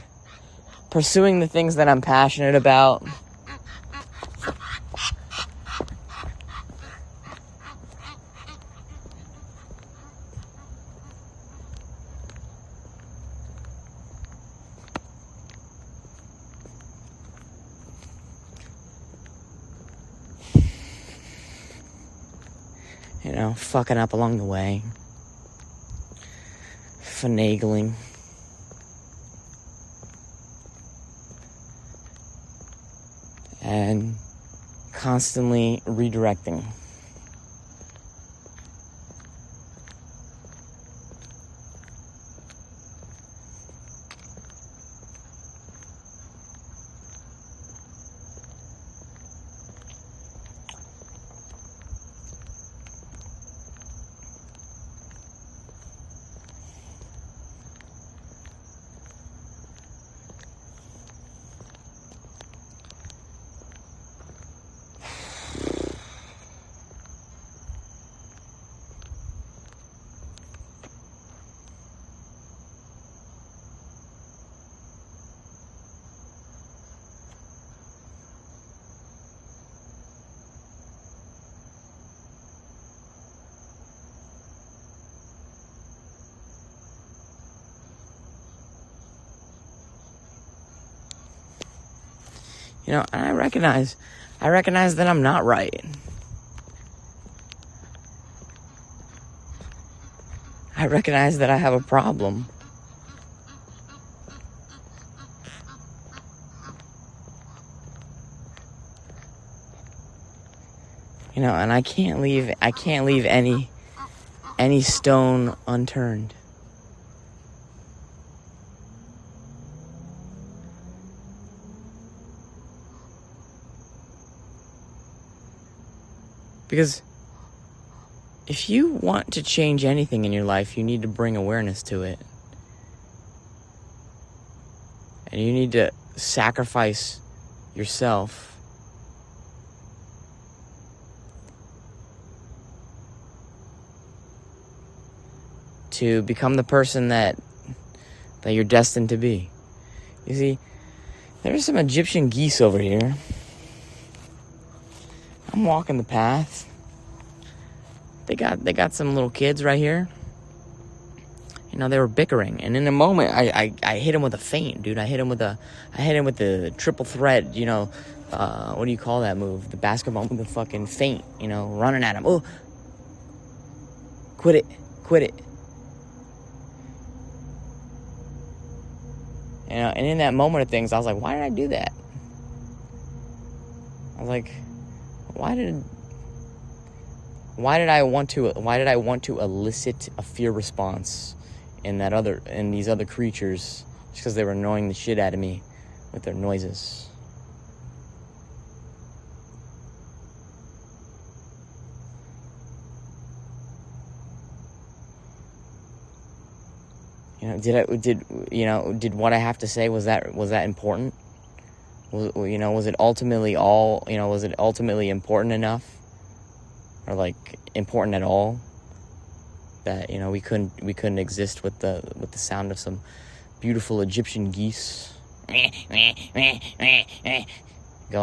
the things that I'm passionate about. You know, fucking up along the way. Finagling. And constantly redirecting. You know, and I recognize that I'm not right. I recognize that I have a problem. You know, and I can't leave any stone unturned. Because if you want to change anything in your life, you need to bring awareness to it. And you need to sacrifice yourself to become the person that you're destined to be. You see, there's some Egyptian geese over here. I'm walking the path. They got some little kids right here. You know, they were bickering, and in a moment, I hit him with a feint, dude. I hit him with the triple threat. You know, what do you call that move? The basketball with the fucking feint. You know, running at him. Oh, quit it. You know, and in that moment of things, I was like, why did I do that? I was like, why did I want to elicit a fear response in these other creatures just because they were annoying the shit out of me with their noises? You know, did what I have to say, was that important? Was it ultimately all, was it ultimately important enough, or like important at all, that we couldn't exist with the sound of some beautiful Egyptian geese going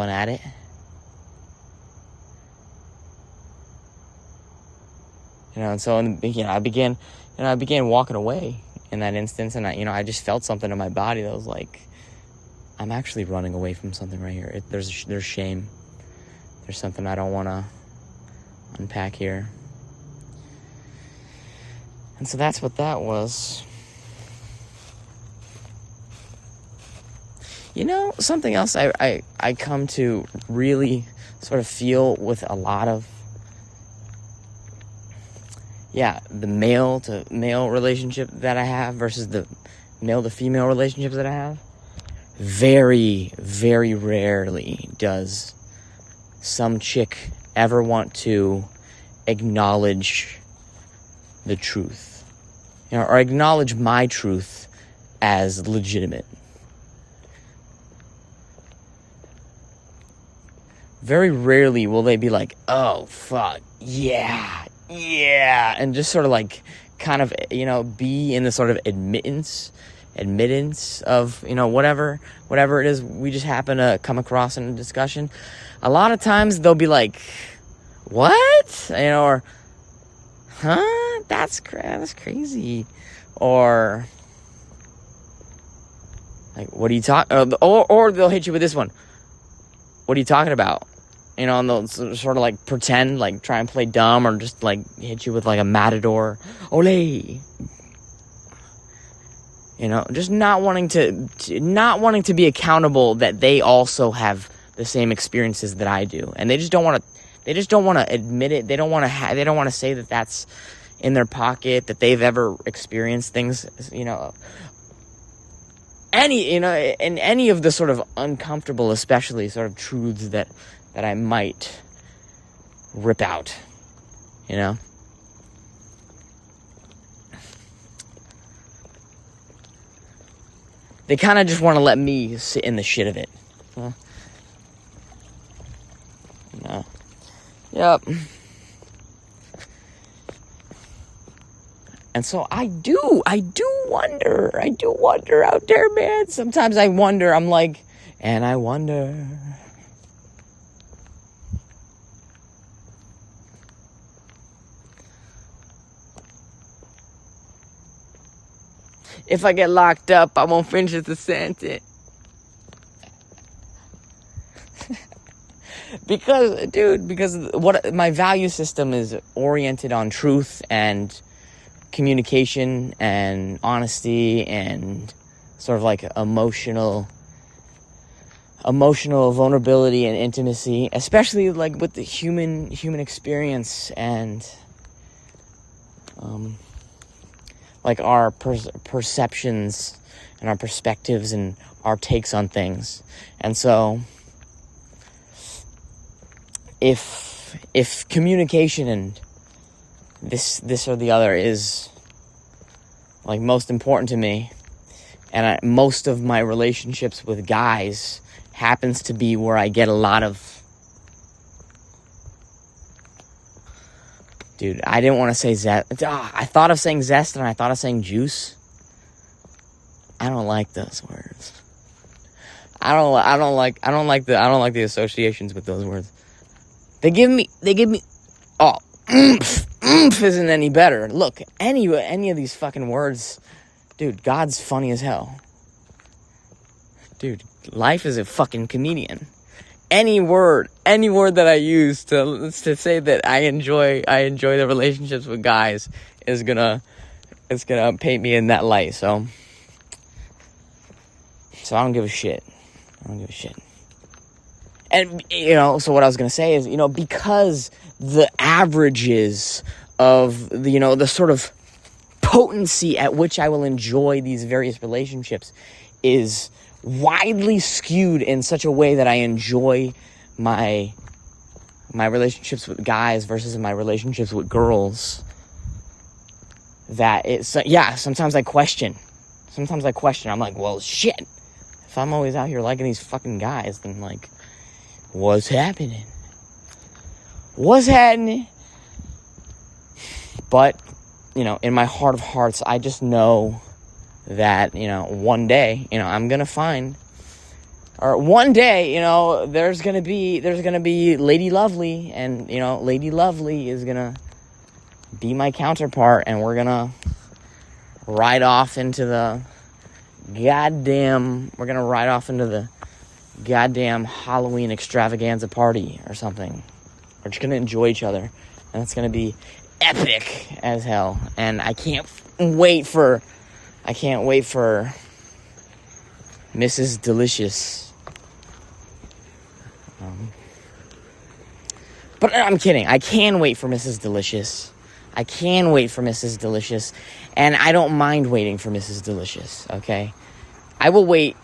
at it? And so I began walking away in that instance, and I just felt something in my body that was like, I'm actually running away from something right here. There's shame. There's something I don't want to unpack here. And so that's what that was. Something else I come to really sort of feel with a lot of, the male to male relationship that I have versus the male to female relationships that I have. Very, very rarely does some chick ever want to acknowledge the truth, or acknowledge my truth as legitimate. Very rarely will they be like, oh, fuck, yeah, and just sort of like, kind of, be in the sort of admittance of, whatever it is we just happen to come across in a discussion. A lot of times they'll be like, what? Or, huh? That's crazy. Or, like, what are you talking? Or they'll hit you with this one. What are you talking about? And they'll sort of like pretend, like try and play dumb, or just like hit you with like a matador. Ole. Just not wanting to be accountable that they also have the same experiences that I do, and they just don't want to admit it. They don't want to say that that's in their pocket, that they've ever experienced things, in any of the sort of uncomfortable, especially sort of truths that I might rip out, They kind of just want to let me sit in the shit of it. No. Yep. And so I do wonder out there, man. Sometimes I wonder, I'm like, and I wonder. If I get locked up, I won't finish the sentence. Because what my value system is oriented on truth and communication and honesty and sort of like emotional vulnerability and intimacy, especially like with the human experience and like our perceptions and our perspectives and our takes on things. And so if communication and this or the other is like most important to me, and most of my relationships with guys happens to be where I get a lot of, dude, I didn't want to say zest. I thought of saying zest and I thought of saying juice. I don't like those words. I don't like the associations with those words. They give me oomph isn't any better. Look, any of these fucking words, dude, God's funny as hell. Dude, life is a fucking comedian. Any word that I use to say that I enjoy the relationships with guys is gonna paint me in that light. So I don't give a shit. And so what I was gonna say is, because the averages of the sort of potency at which I will enjoy these various relationships is widely skewed in such a way that I enjoy my relationships with guys versus my relationships with girls, that sometimes I question. I'm like, well, shit, If I'm always out here liking these fucking guys, then, like, what's happening? What's happening? But, you know, in my heart of hearts, I just know that, you know, one day, you know, I'm gonna find, or one day, you know, there's gonna be Lady Lovely, and, you know, Lady Lovely is gonna be my counterpart, and we're gonna ride off into the goddamn Halloween extravaganza party or something. We're just gonna enjoy each other, and it's gonna be epic as hell. And I can't wait for Mrs. Delicious. But I'm kidding. I can wait for Mrs. Delicious. And I don't mind waiting for Mrs. Delicious, okay? I will wait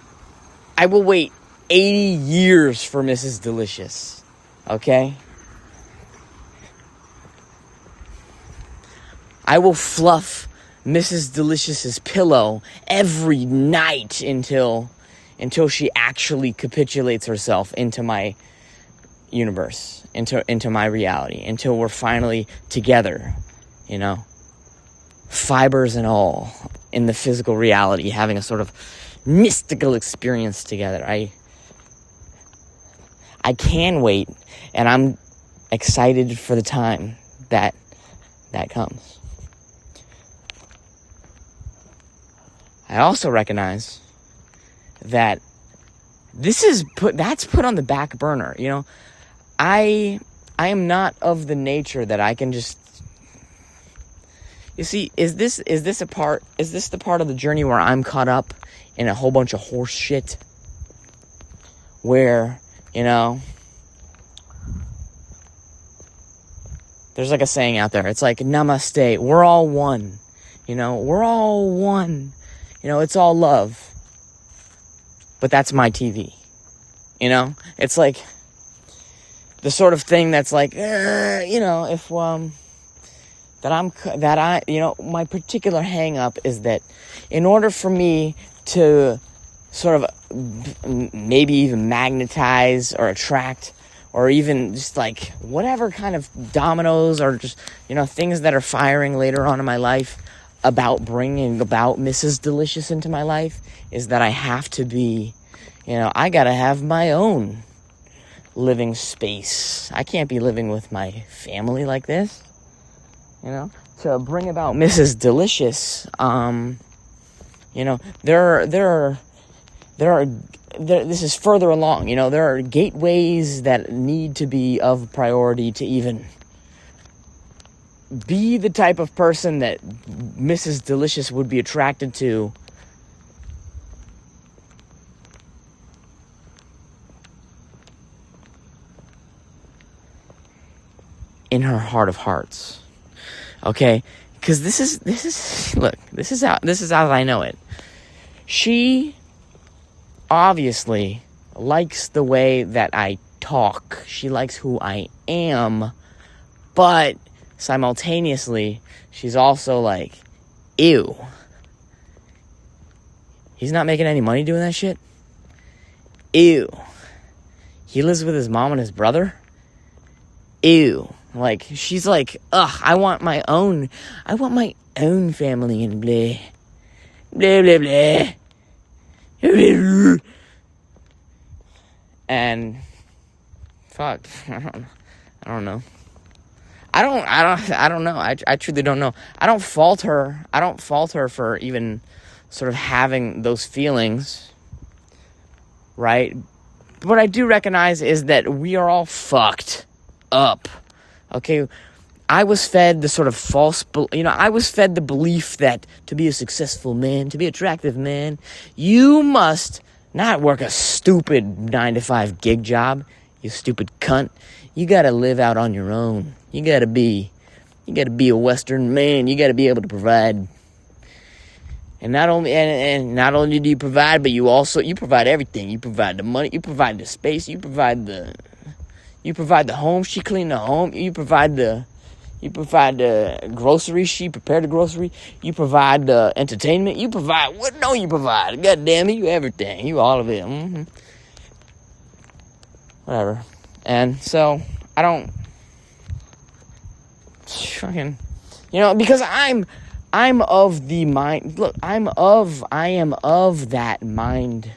80 years for Mrs. Delicious, okay? I will fluff Mrs. Delicious's pillow every night until she actually capitulates herself into my universe, into my reality, until we're finally together, you know, fibers and all, in the physical reality, having a sort of mystical experience together. I can wait, and I'm excited for the time that comes. I also recognize that that's put on the back burner. You know, I am not of the nature that I can just. You see, is this the part of the journey where I'm caught up in a whole bunch of horse shit? Where, you know, there's like a saying out there. It's like, namaste, we're all one. You know, we're all one. You know, it's all love. But that's my TV. You know? It's like the sort of thing that's like, you know, if, my particular hang up is that in order for me to sort of maybe even magnetize or attract, or even just like whatever kind of dominoes or just, you know, things that are firing later on in my life about bringing about Mrs. Delicious into my life, is that I have to be, you know, I gotta have my own living space. I can't be living with my family like this, you know. To bring about Mrs. Delicious, you know, this is further along, you know, there are gateways that need to be of priority to even be the type of person that Mrs. Delicious would be attracted to. In her heart of hearts. Okay? Because this is how I know it. She obviously likes the way that I talk. She likes who I am. But simultaneously, she's also like, ew. He's not making any money doing that shit? Ew. He lives with his mom and his brother? Ew. Like, she's like, ugh, I want my own family and blah. Blah, blah, blah. And, fuck, I don't know. I don't know. I truly don't know. I don't fault her for even sort of having those feelings, right? What I do recognize is that we are all fucked up. Okay, I was fed the sort of I was fed the belief that to be a successful man, to be an attractive man, you must not work a stupid 9-to-5 gig job, you stupid cunt. You gotta live out on your own. You gotta be a Western man. You gotta be able to provide. And not only do you provide, but you provide everything. You provide the money, you provide the space, you provide the home. She cleaned the home. You provide the You provide the groceries. She prepared the grocery. You provide the entertainment. You provide, what don't you provide? God damn it, you everything. You all of it. Whatever. And so, I don't fucking, because I'm of the mind. Look, I am of that mind.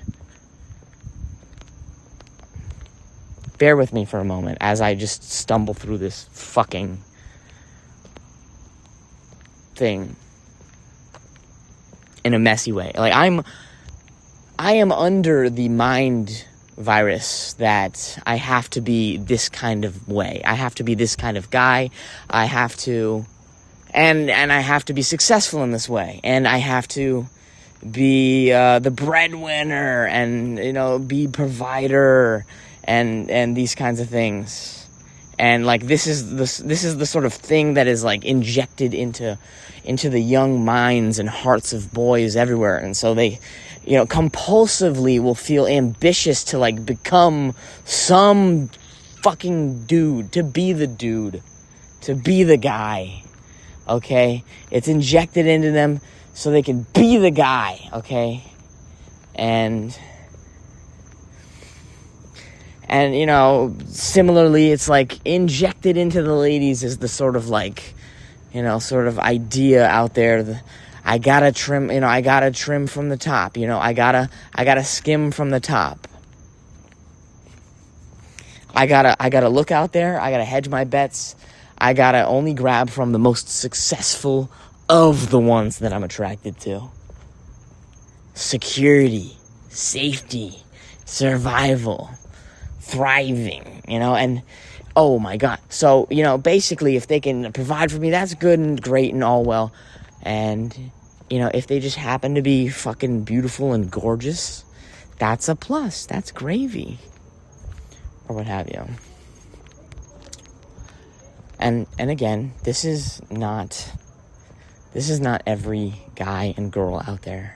Bear with me for a moment as I just stumble through this fucking thing in a messy way. Like, I am under the mind virus that I have to be this kind of way. I have to be this kind of guy. I have to, and I have to be successful in this way. And I have to be the breadwinner and, be provider and these kinds of things. And like, this is the sort of thing that is like injected into the young minds and hearts of boys everywhere. And so they, compulsively will feel ambitious to like become some fucking dude, to be the guy. Okay? It's injected into them so they can be the guy. Okay? And similarly, it's like injected into the ladies is the sort of like, sort of idea out there. I gotta trim, I gotta trim from the top, I gotta skim from the top. I gotta look out there. I gotta hedge my bets. I gotta only grab from the most successful of the ones that I'm attracted to. Security, safety, survival, thriving, and oh my God. So, basically if they can provide for me, that's good and great and all well. And, if they just happen to be fucking beautiful and gorgeous, that's a plus. That's gravy. Or what have you. And again, this is not every guy and girl out there.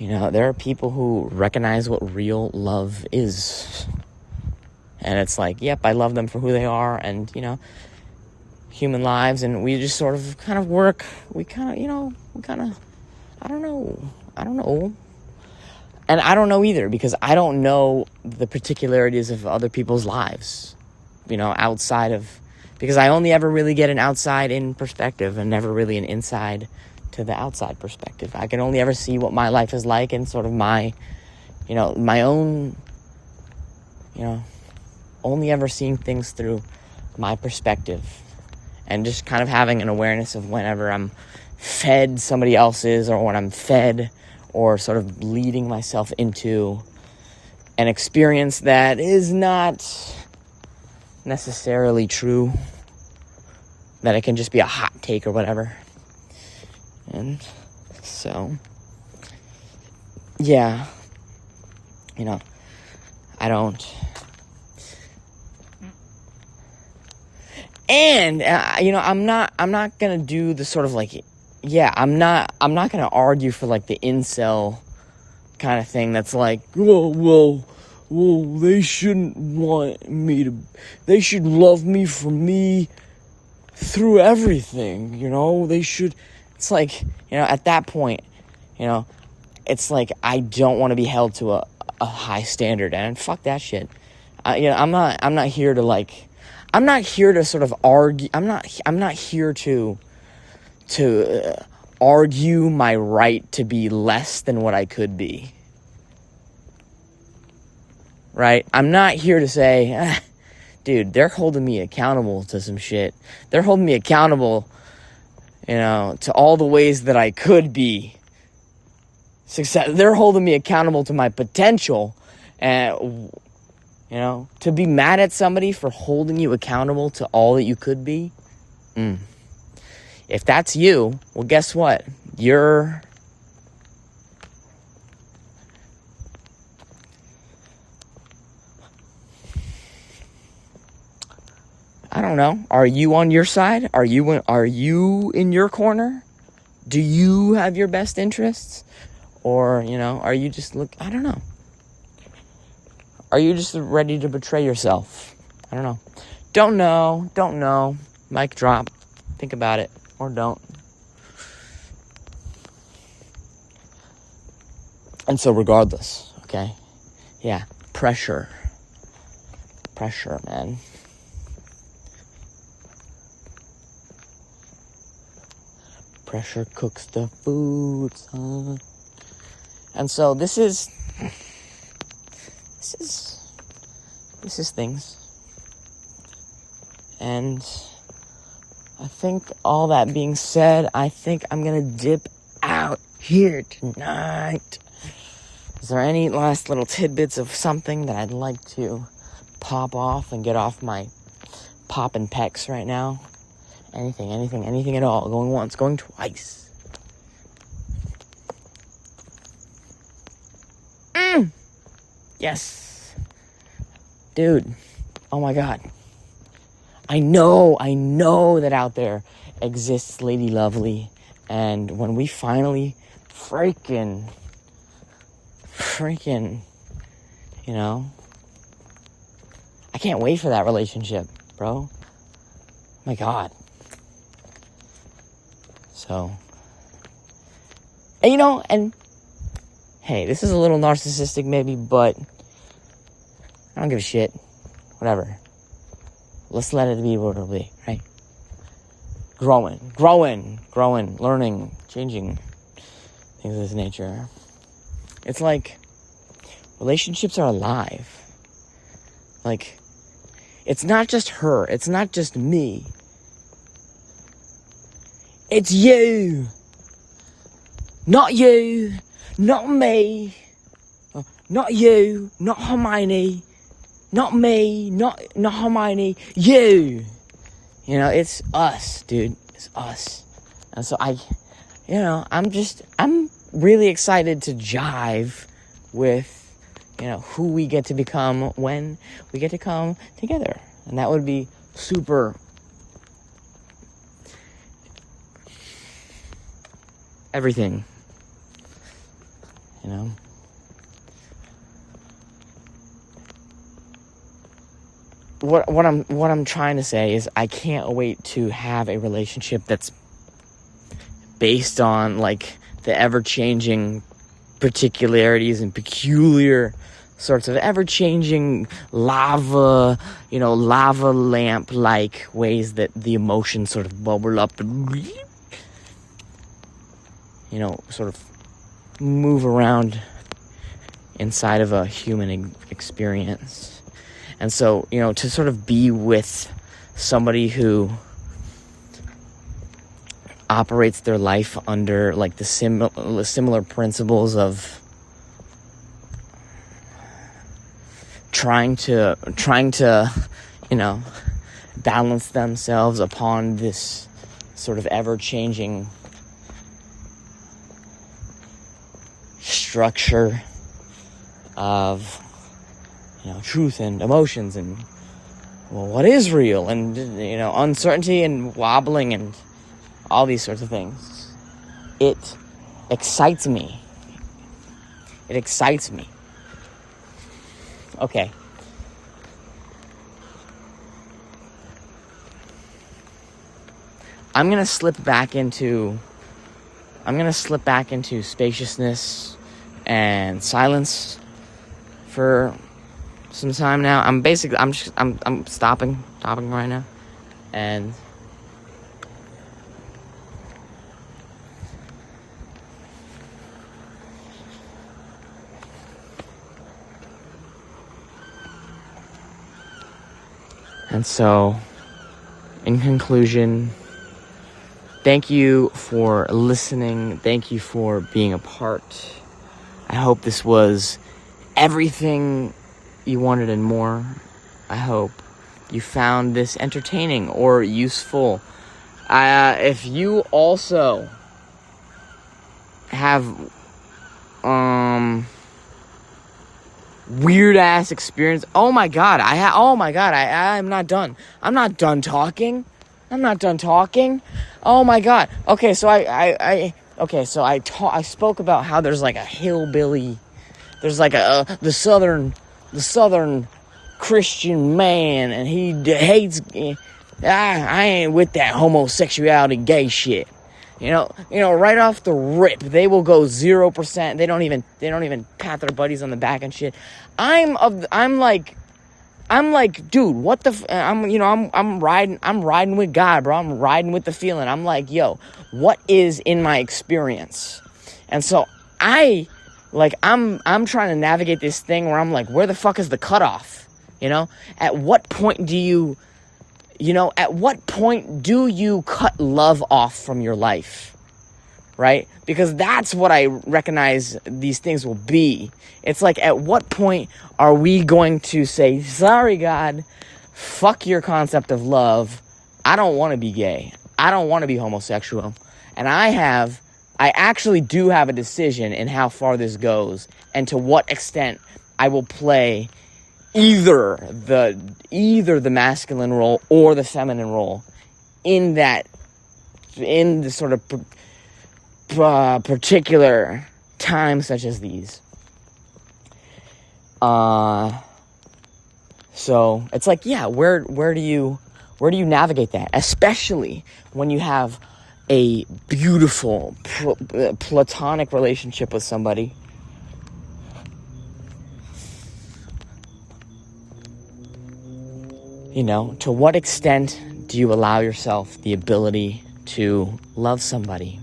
There are people who recognize what real love is. And it's like, yep, I love them for who they are, and, human lives, and we just sort of kind of work, I don't know. And I don't know either, because I don't know the particularities of other people's lives, outside of, because I only ever really get an outside in perspective and never really an inside to the outside perspective. I can only ever see what my life is like and sort of my, my own, only ever seeing things through my perspective. And just kind of having an awareness of whenever I'm fed somebody else's, or when I'm fed or sort of leading myself into an experience that is not necessarily true, that it can just be a hot take or whatever. And so, yeah, I don't. And, I'm not gonna do the sort of like, I'm not gonna argue for like the incel kind of thing that's like, well, they shouldn't want me to, they should love me for me through everything, they should, it's like, at that point, it's like, I don't want to be held to a high standard, and fuck that shit. I'm not here to like, I'm not here to sort of argue. I'm not here to argue my right to be less than what I could be. Right? I'm not here to say, dude, they're holding me accountable to some shit. They're holding me accountable, to all the ways that I could be success. They're holding me accountable to my potential, and to be mad at somebody for holding you accountable to all that you could be. If that's you, well, guess what? You're... I don't know. Are you on your side? Are you in your corner? Do you have your best interests? Or, are you just I don't know. Are you just ready to betray yourself? I don't know. Don't know. Mic drop. Think about it, or don't. And so regardless, okay? Yeah, pressure, man. Pressure cooks the food, son. And so this is things. And I think all that being said, I think I'm gonna dip out here tonight. Is there any last little tidbits of something that I'd like to pop off and get off my poppin' pecs right now? Anything at all. Going once, going twice. Yes. Dude. Oh my God. I know that out there exists Lady Lovely. And when we finally freaking, you know, I can't wait for that relationship, bro. My God. So, and you know, and hey, this is a little narcissistic maybe, but I don't give a shit. Whatever. Let's let it be what it'll be, right? Growing, learning, changing, things of this nature. It's like relationships are alive. Like, it's not just her, it's not just me. It's you. Not you, not me, not you, not Hermione, not me, not Hermione, you. You know, it's us, dude. It's us. And so I'm really excited to jive with, you know, who we get to become when we get to come together. And that would be super everything. You know? What I'm trying to say is I can't wait to have a relationship that's based on like the ever-changing particularities and peculiar sorts of ever-changing lava lamp-like ways that the emotions sort of bubble up and, you know, sort of move around inside of a human experience. And so, you know, to sort of be with somebody who operates their life under like the similar principles of trying to, you know, balance themselves upon this sort of ever-changing structure of, you know, truth and emotions and, well, what is real, and, you know, uncertainty and wobbling and all these sorts of things. It excites me. Okay. I'm gonna slip back into spaciousness and silence for some time now. I'm stopping right now, and so in conclusion, thank you for listening. Thank you for being a part. I hope this was everything you wanted and more. I hope you found this entertaining or useful. If you also have weird ass experience, I'm not done. I'm not done talking. Oh my God. Okay, so I spoke about how there's like a hillbilly, there's like the southern Christian man and he hates, I ain't with that homosexuality gay shit. You know, right off the rip, they will go 0%. They don't even pat their buddies on the back and shit. I'm like, dude, what the? I'm riding with God, bro. I'm riding with the feeling. I'm like, yo, what is in my experience? And so I'm trying to navigate this thing where I'm like, where the fuck is the cutoff? At what point do you cut love off from your life? Right? Because that's what I recognize these things will be. It's like, at what point are we going to say, sorry, God, fuck your concept of love. I don't want to be gay. I don't want to be homosexual. And I actually do have a decision in how far this goes and to what extent I will play either the masculine role or the feminine role in the sort of particular times such as these. So it's like, yeah, where do you navigate that, especially when you have a beautiful platonic relationship with somebody? To what extent do you allow yourself the ability to love somebody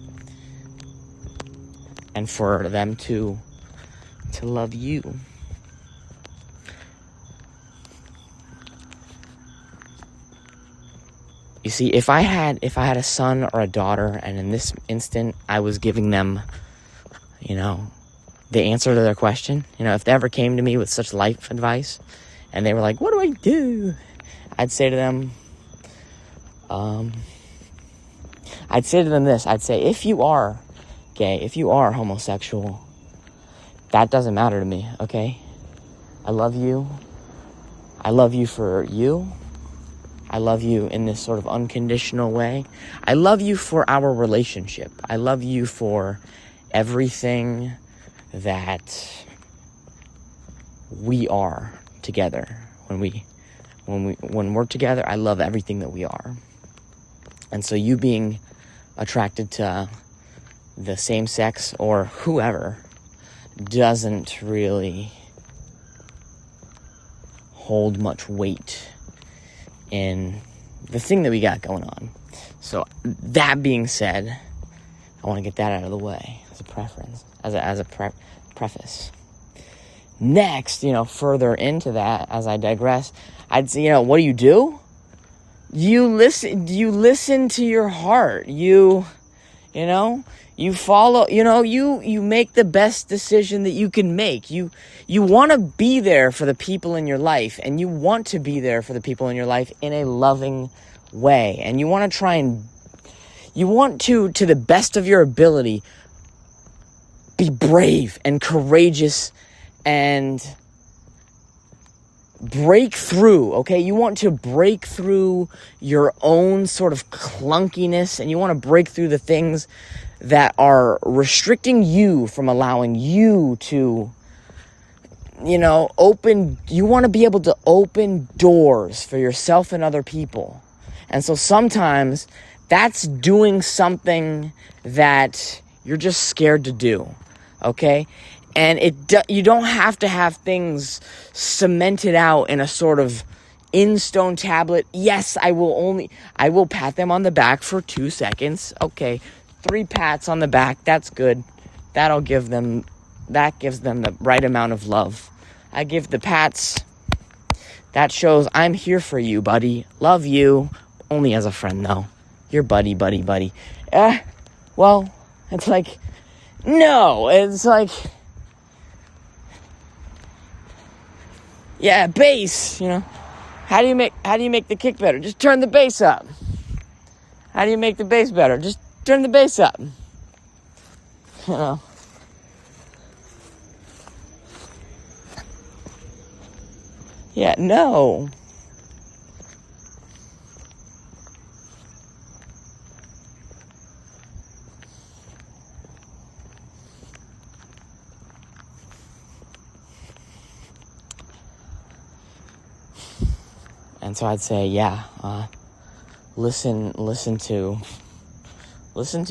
and for them to love you? You see, if I had a son or a daughter, and in this instant I was giving them, the answer to their question, if they ever came to me with such life advice, and they were like, what do I do? I'd say to them this. I'd say, if you are gay, if you are homosexual, that doesn't matter to me, okay? I love you. I love you for you. I love you in this sort of unconditional way. I love you for our relationship. I love you for everything that we are together. When we're together, I love everything that we are. And so you being attracted to the same sex or whoever doesn't really hold much weight in the thing that we got going on. So that being said, I want to get that out of the way as a preference, as a preface. Next, further into that, as I digress, I'd say, what do? You listen to your heart. You follow, you make the best decision that you can make. You want to be there for the people in your life, and you want to be there for the people in your life in a loving way. And you want to the best of your ability, be brave and courageous and break through, okay? You want to break through your own sort of clunkiness, and you want to break through the things that are restricting you from allowing you to, you want to be able to open doors for yourself and other people. And so sometimes that's doing something that you're just scared to do, okay? And you don't have to have things cemented out in a sort of in stone tablet. Yes, I will pat them on the back for 2 seconds. Okay, 3 pats on the back, that's good. That gives them the right amount of love. I give the pats. That shows I'm here for you, buddy. Love you. Only as a friend, though. You're buddy. Well, it's like, no, it's like, yeah, bass, How do you make the kick better? Just turn the bass up. How do you make the bass better? Just turn the bass up. Yeah, no. And so I'd say, listen to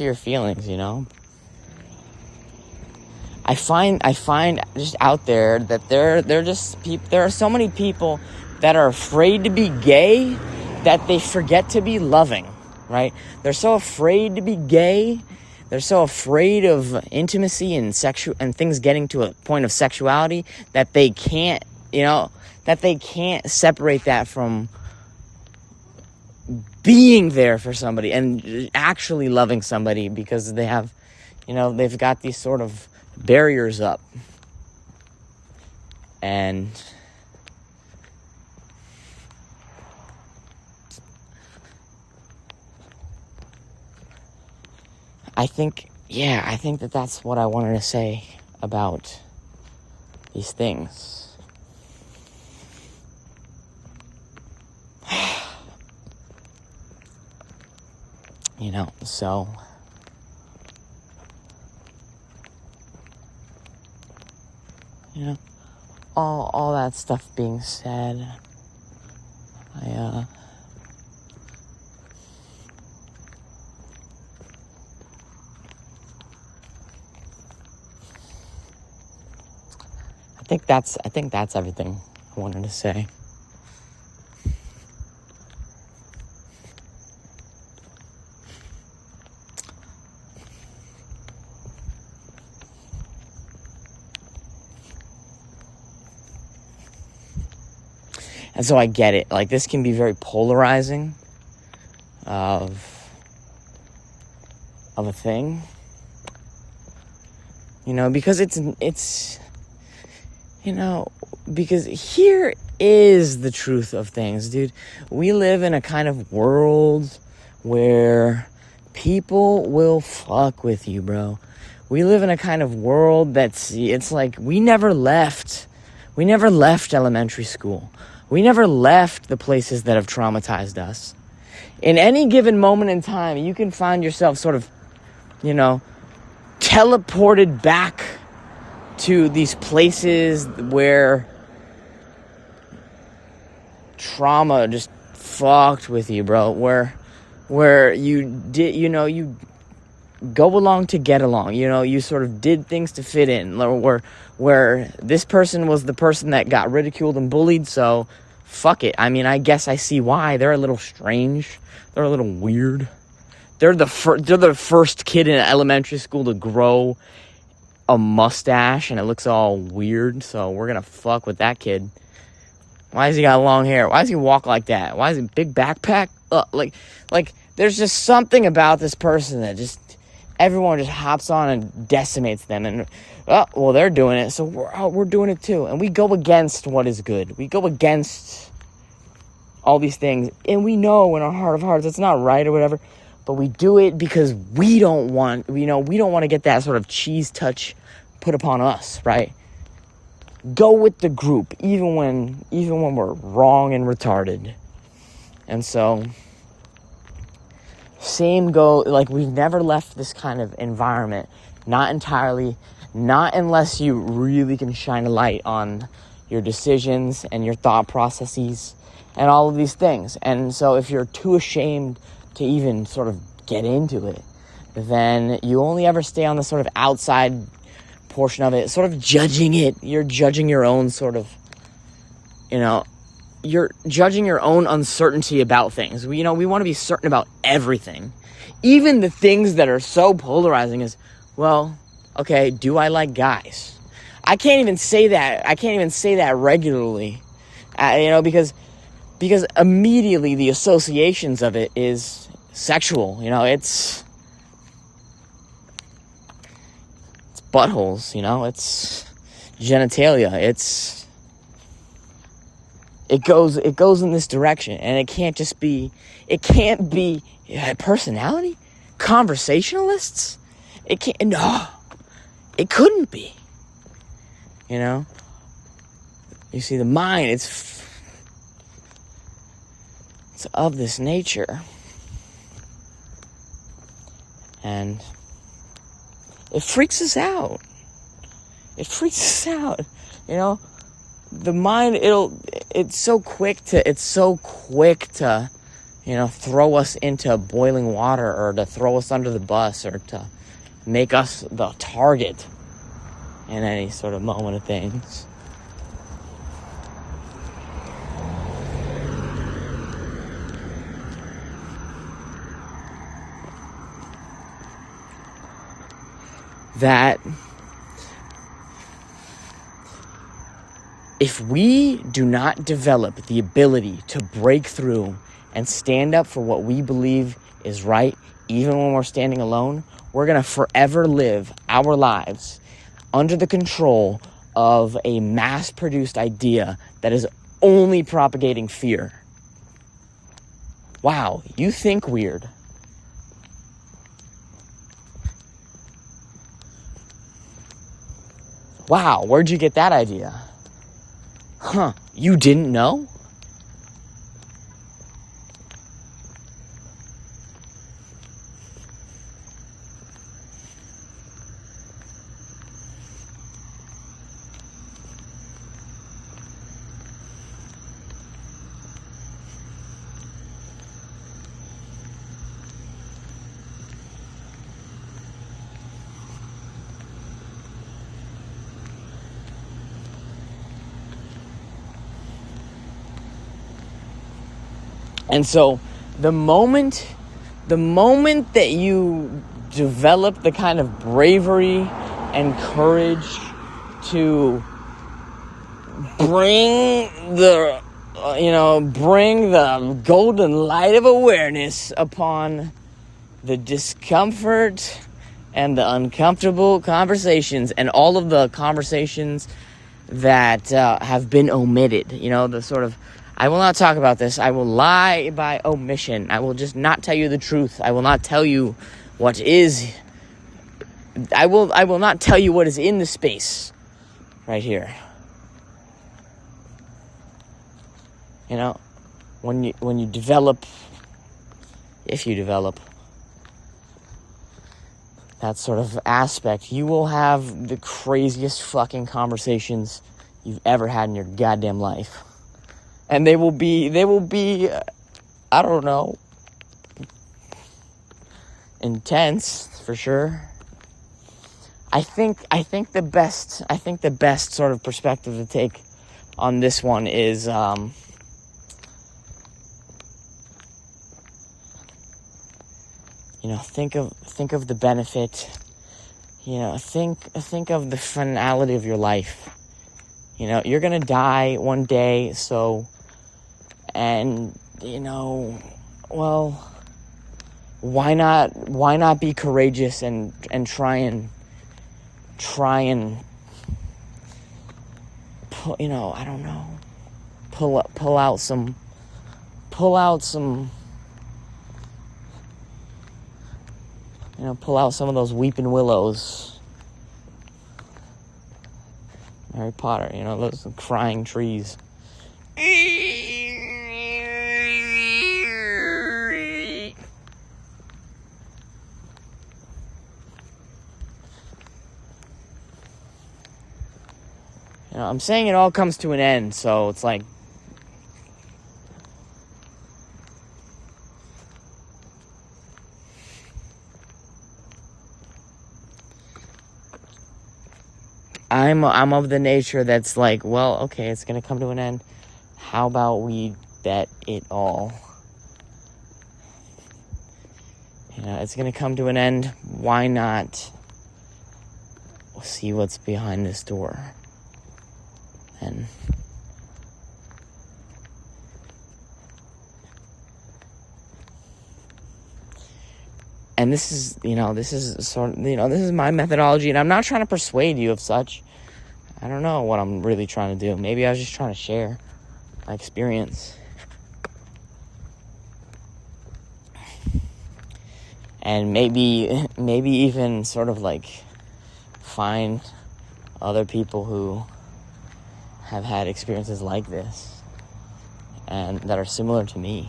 your feelings, you know. I find just out there that there are so many people that are afraid to be gay that they forget to be loving, right? They're so afraid to be gay. They're so afraid of intimacy and things getting to a point of sexuality that they can't, separate that from being there for somebody and actually loving somebody, because they have, they've got these sort of barriers up. And I think that that's what I wanted to say about these things. So all that stuff being said, I think that's everything I wanted to say. And so I get it. Like, this can be very polarizing of a thing. Because because here is the truth of things, dude. We live in a kind of world where people will fuck with you, bro. We live in a kind of world it's like we never left elementary school. We never left the places that have traumatized us. In any given moment in time, you can find yourself sort of, teleported back to these places where trauma just fucked with you, bro. Where you did, you go along to get along. You sort of did things to fit in. Where this person was the person that got ridiculed and bullied, so fuck it. I mean, I guess I see why. They're a little strange. They're a little weird. They're the first kid in elementary school to grow a mustache, and it looks all weird, so we're gonna fuck with that kid. Why has he got long hair? Why does he walk like that? Why is he big backpack? Like there's just something about this person that just everyone just hops on and decimates them, and well, they're doing it, so we're doing it too. And we go against what is good. We go against all these things, and we know in our heart of hearts it's not right or whatever, but we do it because we don't want to get that sort of cheese touch put upon us, right? Go with the group, even when we're wrong and retarded. And so same go, like, we've never left this kind of environment, not entirely, not unless you really can shine a light on your decisions and your thought processes and all of these things. And so if you're too ashamed to even sort of get into it, then you only ever stay on the sort of outside portion of it, sort of judging it. You're judging your own sort of, you're judging your own uncertainty about things. We want to be certain about everything. Even the things that are so polarizing is, well, okay, do I like guys? I can't even say that regularly, because immediately the associations of it is sexual. It's buttholes, it's genitalia, it goes in this direction, and it can't be personality, conversationalists. It couldn't be. You see, the mind, it's of this nature, and it freaks us out. The mind, it's so quick to throw us into boiling water, or to throw us under the bus, or to make us the target in any sort of moment of things. That if we do not develop the ability to break through and stand up for what we believe is right, even when we're standing alone, we're going to forever live our lives under the control of a mass-produced idea that is only propagating fear. Wow, you think weird. Wow, where'd you get that idea? Huh, you didn't know? And so the moment that you develop the kind of bravery and courage to bring the golden light of awareness upon the discomfort and the uncomfortable conversations, and all of the conversations that have been omitted, the sort of, I will not talk about this. I will lie by omission. I will just not tell you the truth. I will not tell you what is. I will not tell you what is in the space right here. When you develop, if you develop that sort of aspect, you will have the craziest fucking conversations you've ever had in your goddamn life. And they will be, I don't know, intense for sure. I think the best sort of perspective to take on this one is think of the benefit. Think of the finality of your life. You're gonna die one day, so. And, well, why not be courageous and try and pull, I don't know, pull out some, pull out some of those weeping willows. Harry Potter, those crying trees. I'm saying it all comes to an end, so it's like, I'm of the nature that's like, well, okay, it's gonna come to an end. How about we bet it all? It's gonna come to an end. Why not? We'll see what's behind this door. And this is my methodology, and I'm not trying to persuade you of such. I don't know what I'm really trying to do. Maybe I was just trying to share my experience. And maybe even sort of like find other people who have had experiences like this and that are similar to me.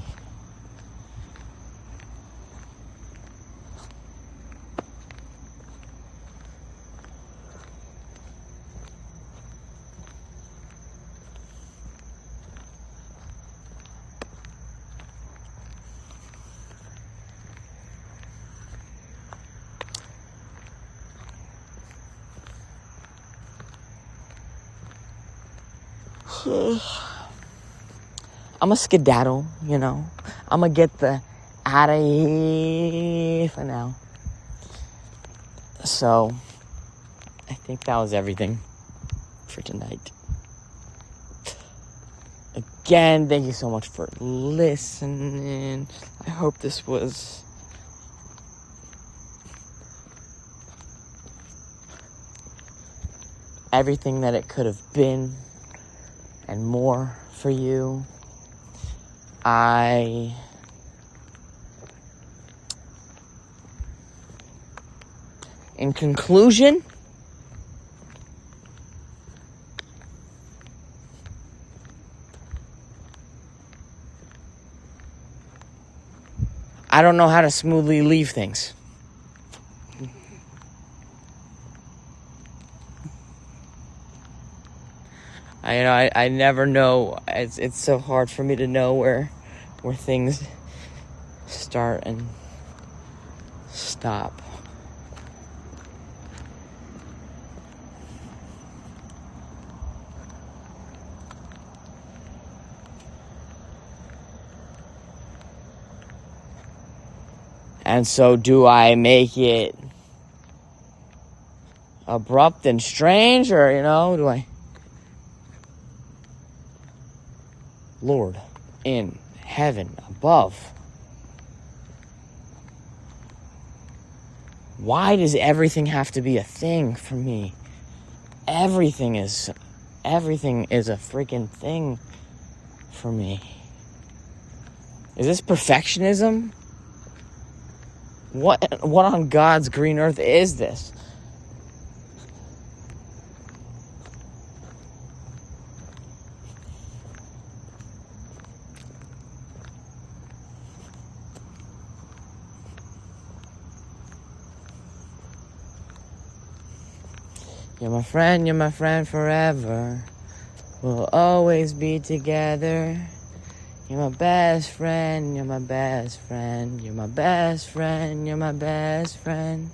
I'm a skedaddle, you know. I'm gonna get the out of here for now. So, I think that was everything for tonight. Again, thank you so much for listening. I hope this was everything that it could have been and more for you. In conclusion, I don't know how to smoothly leave things. I never know. It's so hard for me to know where things start and stop. And so do I make it abrupt and strange, or, do I... Lord, in heaven above, why does everything have to be a thing for me? Everything is a freaking thing for me. Is this perfectionism? What on God's green earth is this? You're my friend forever. We'll always be together. You're my best friend, you're my best friend, you're my best friend, you're my best friend.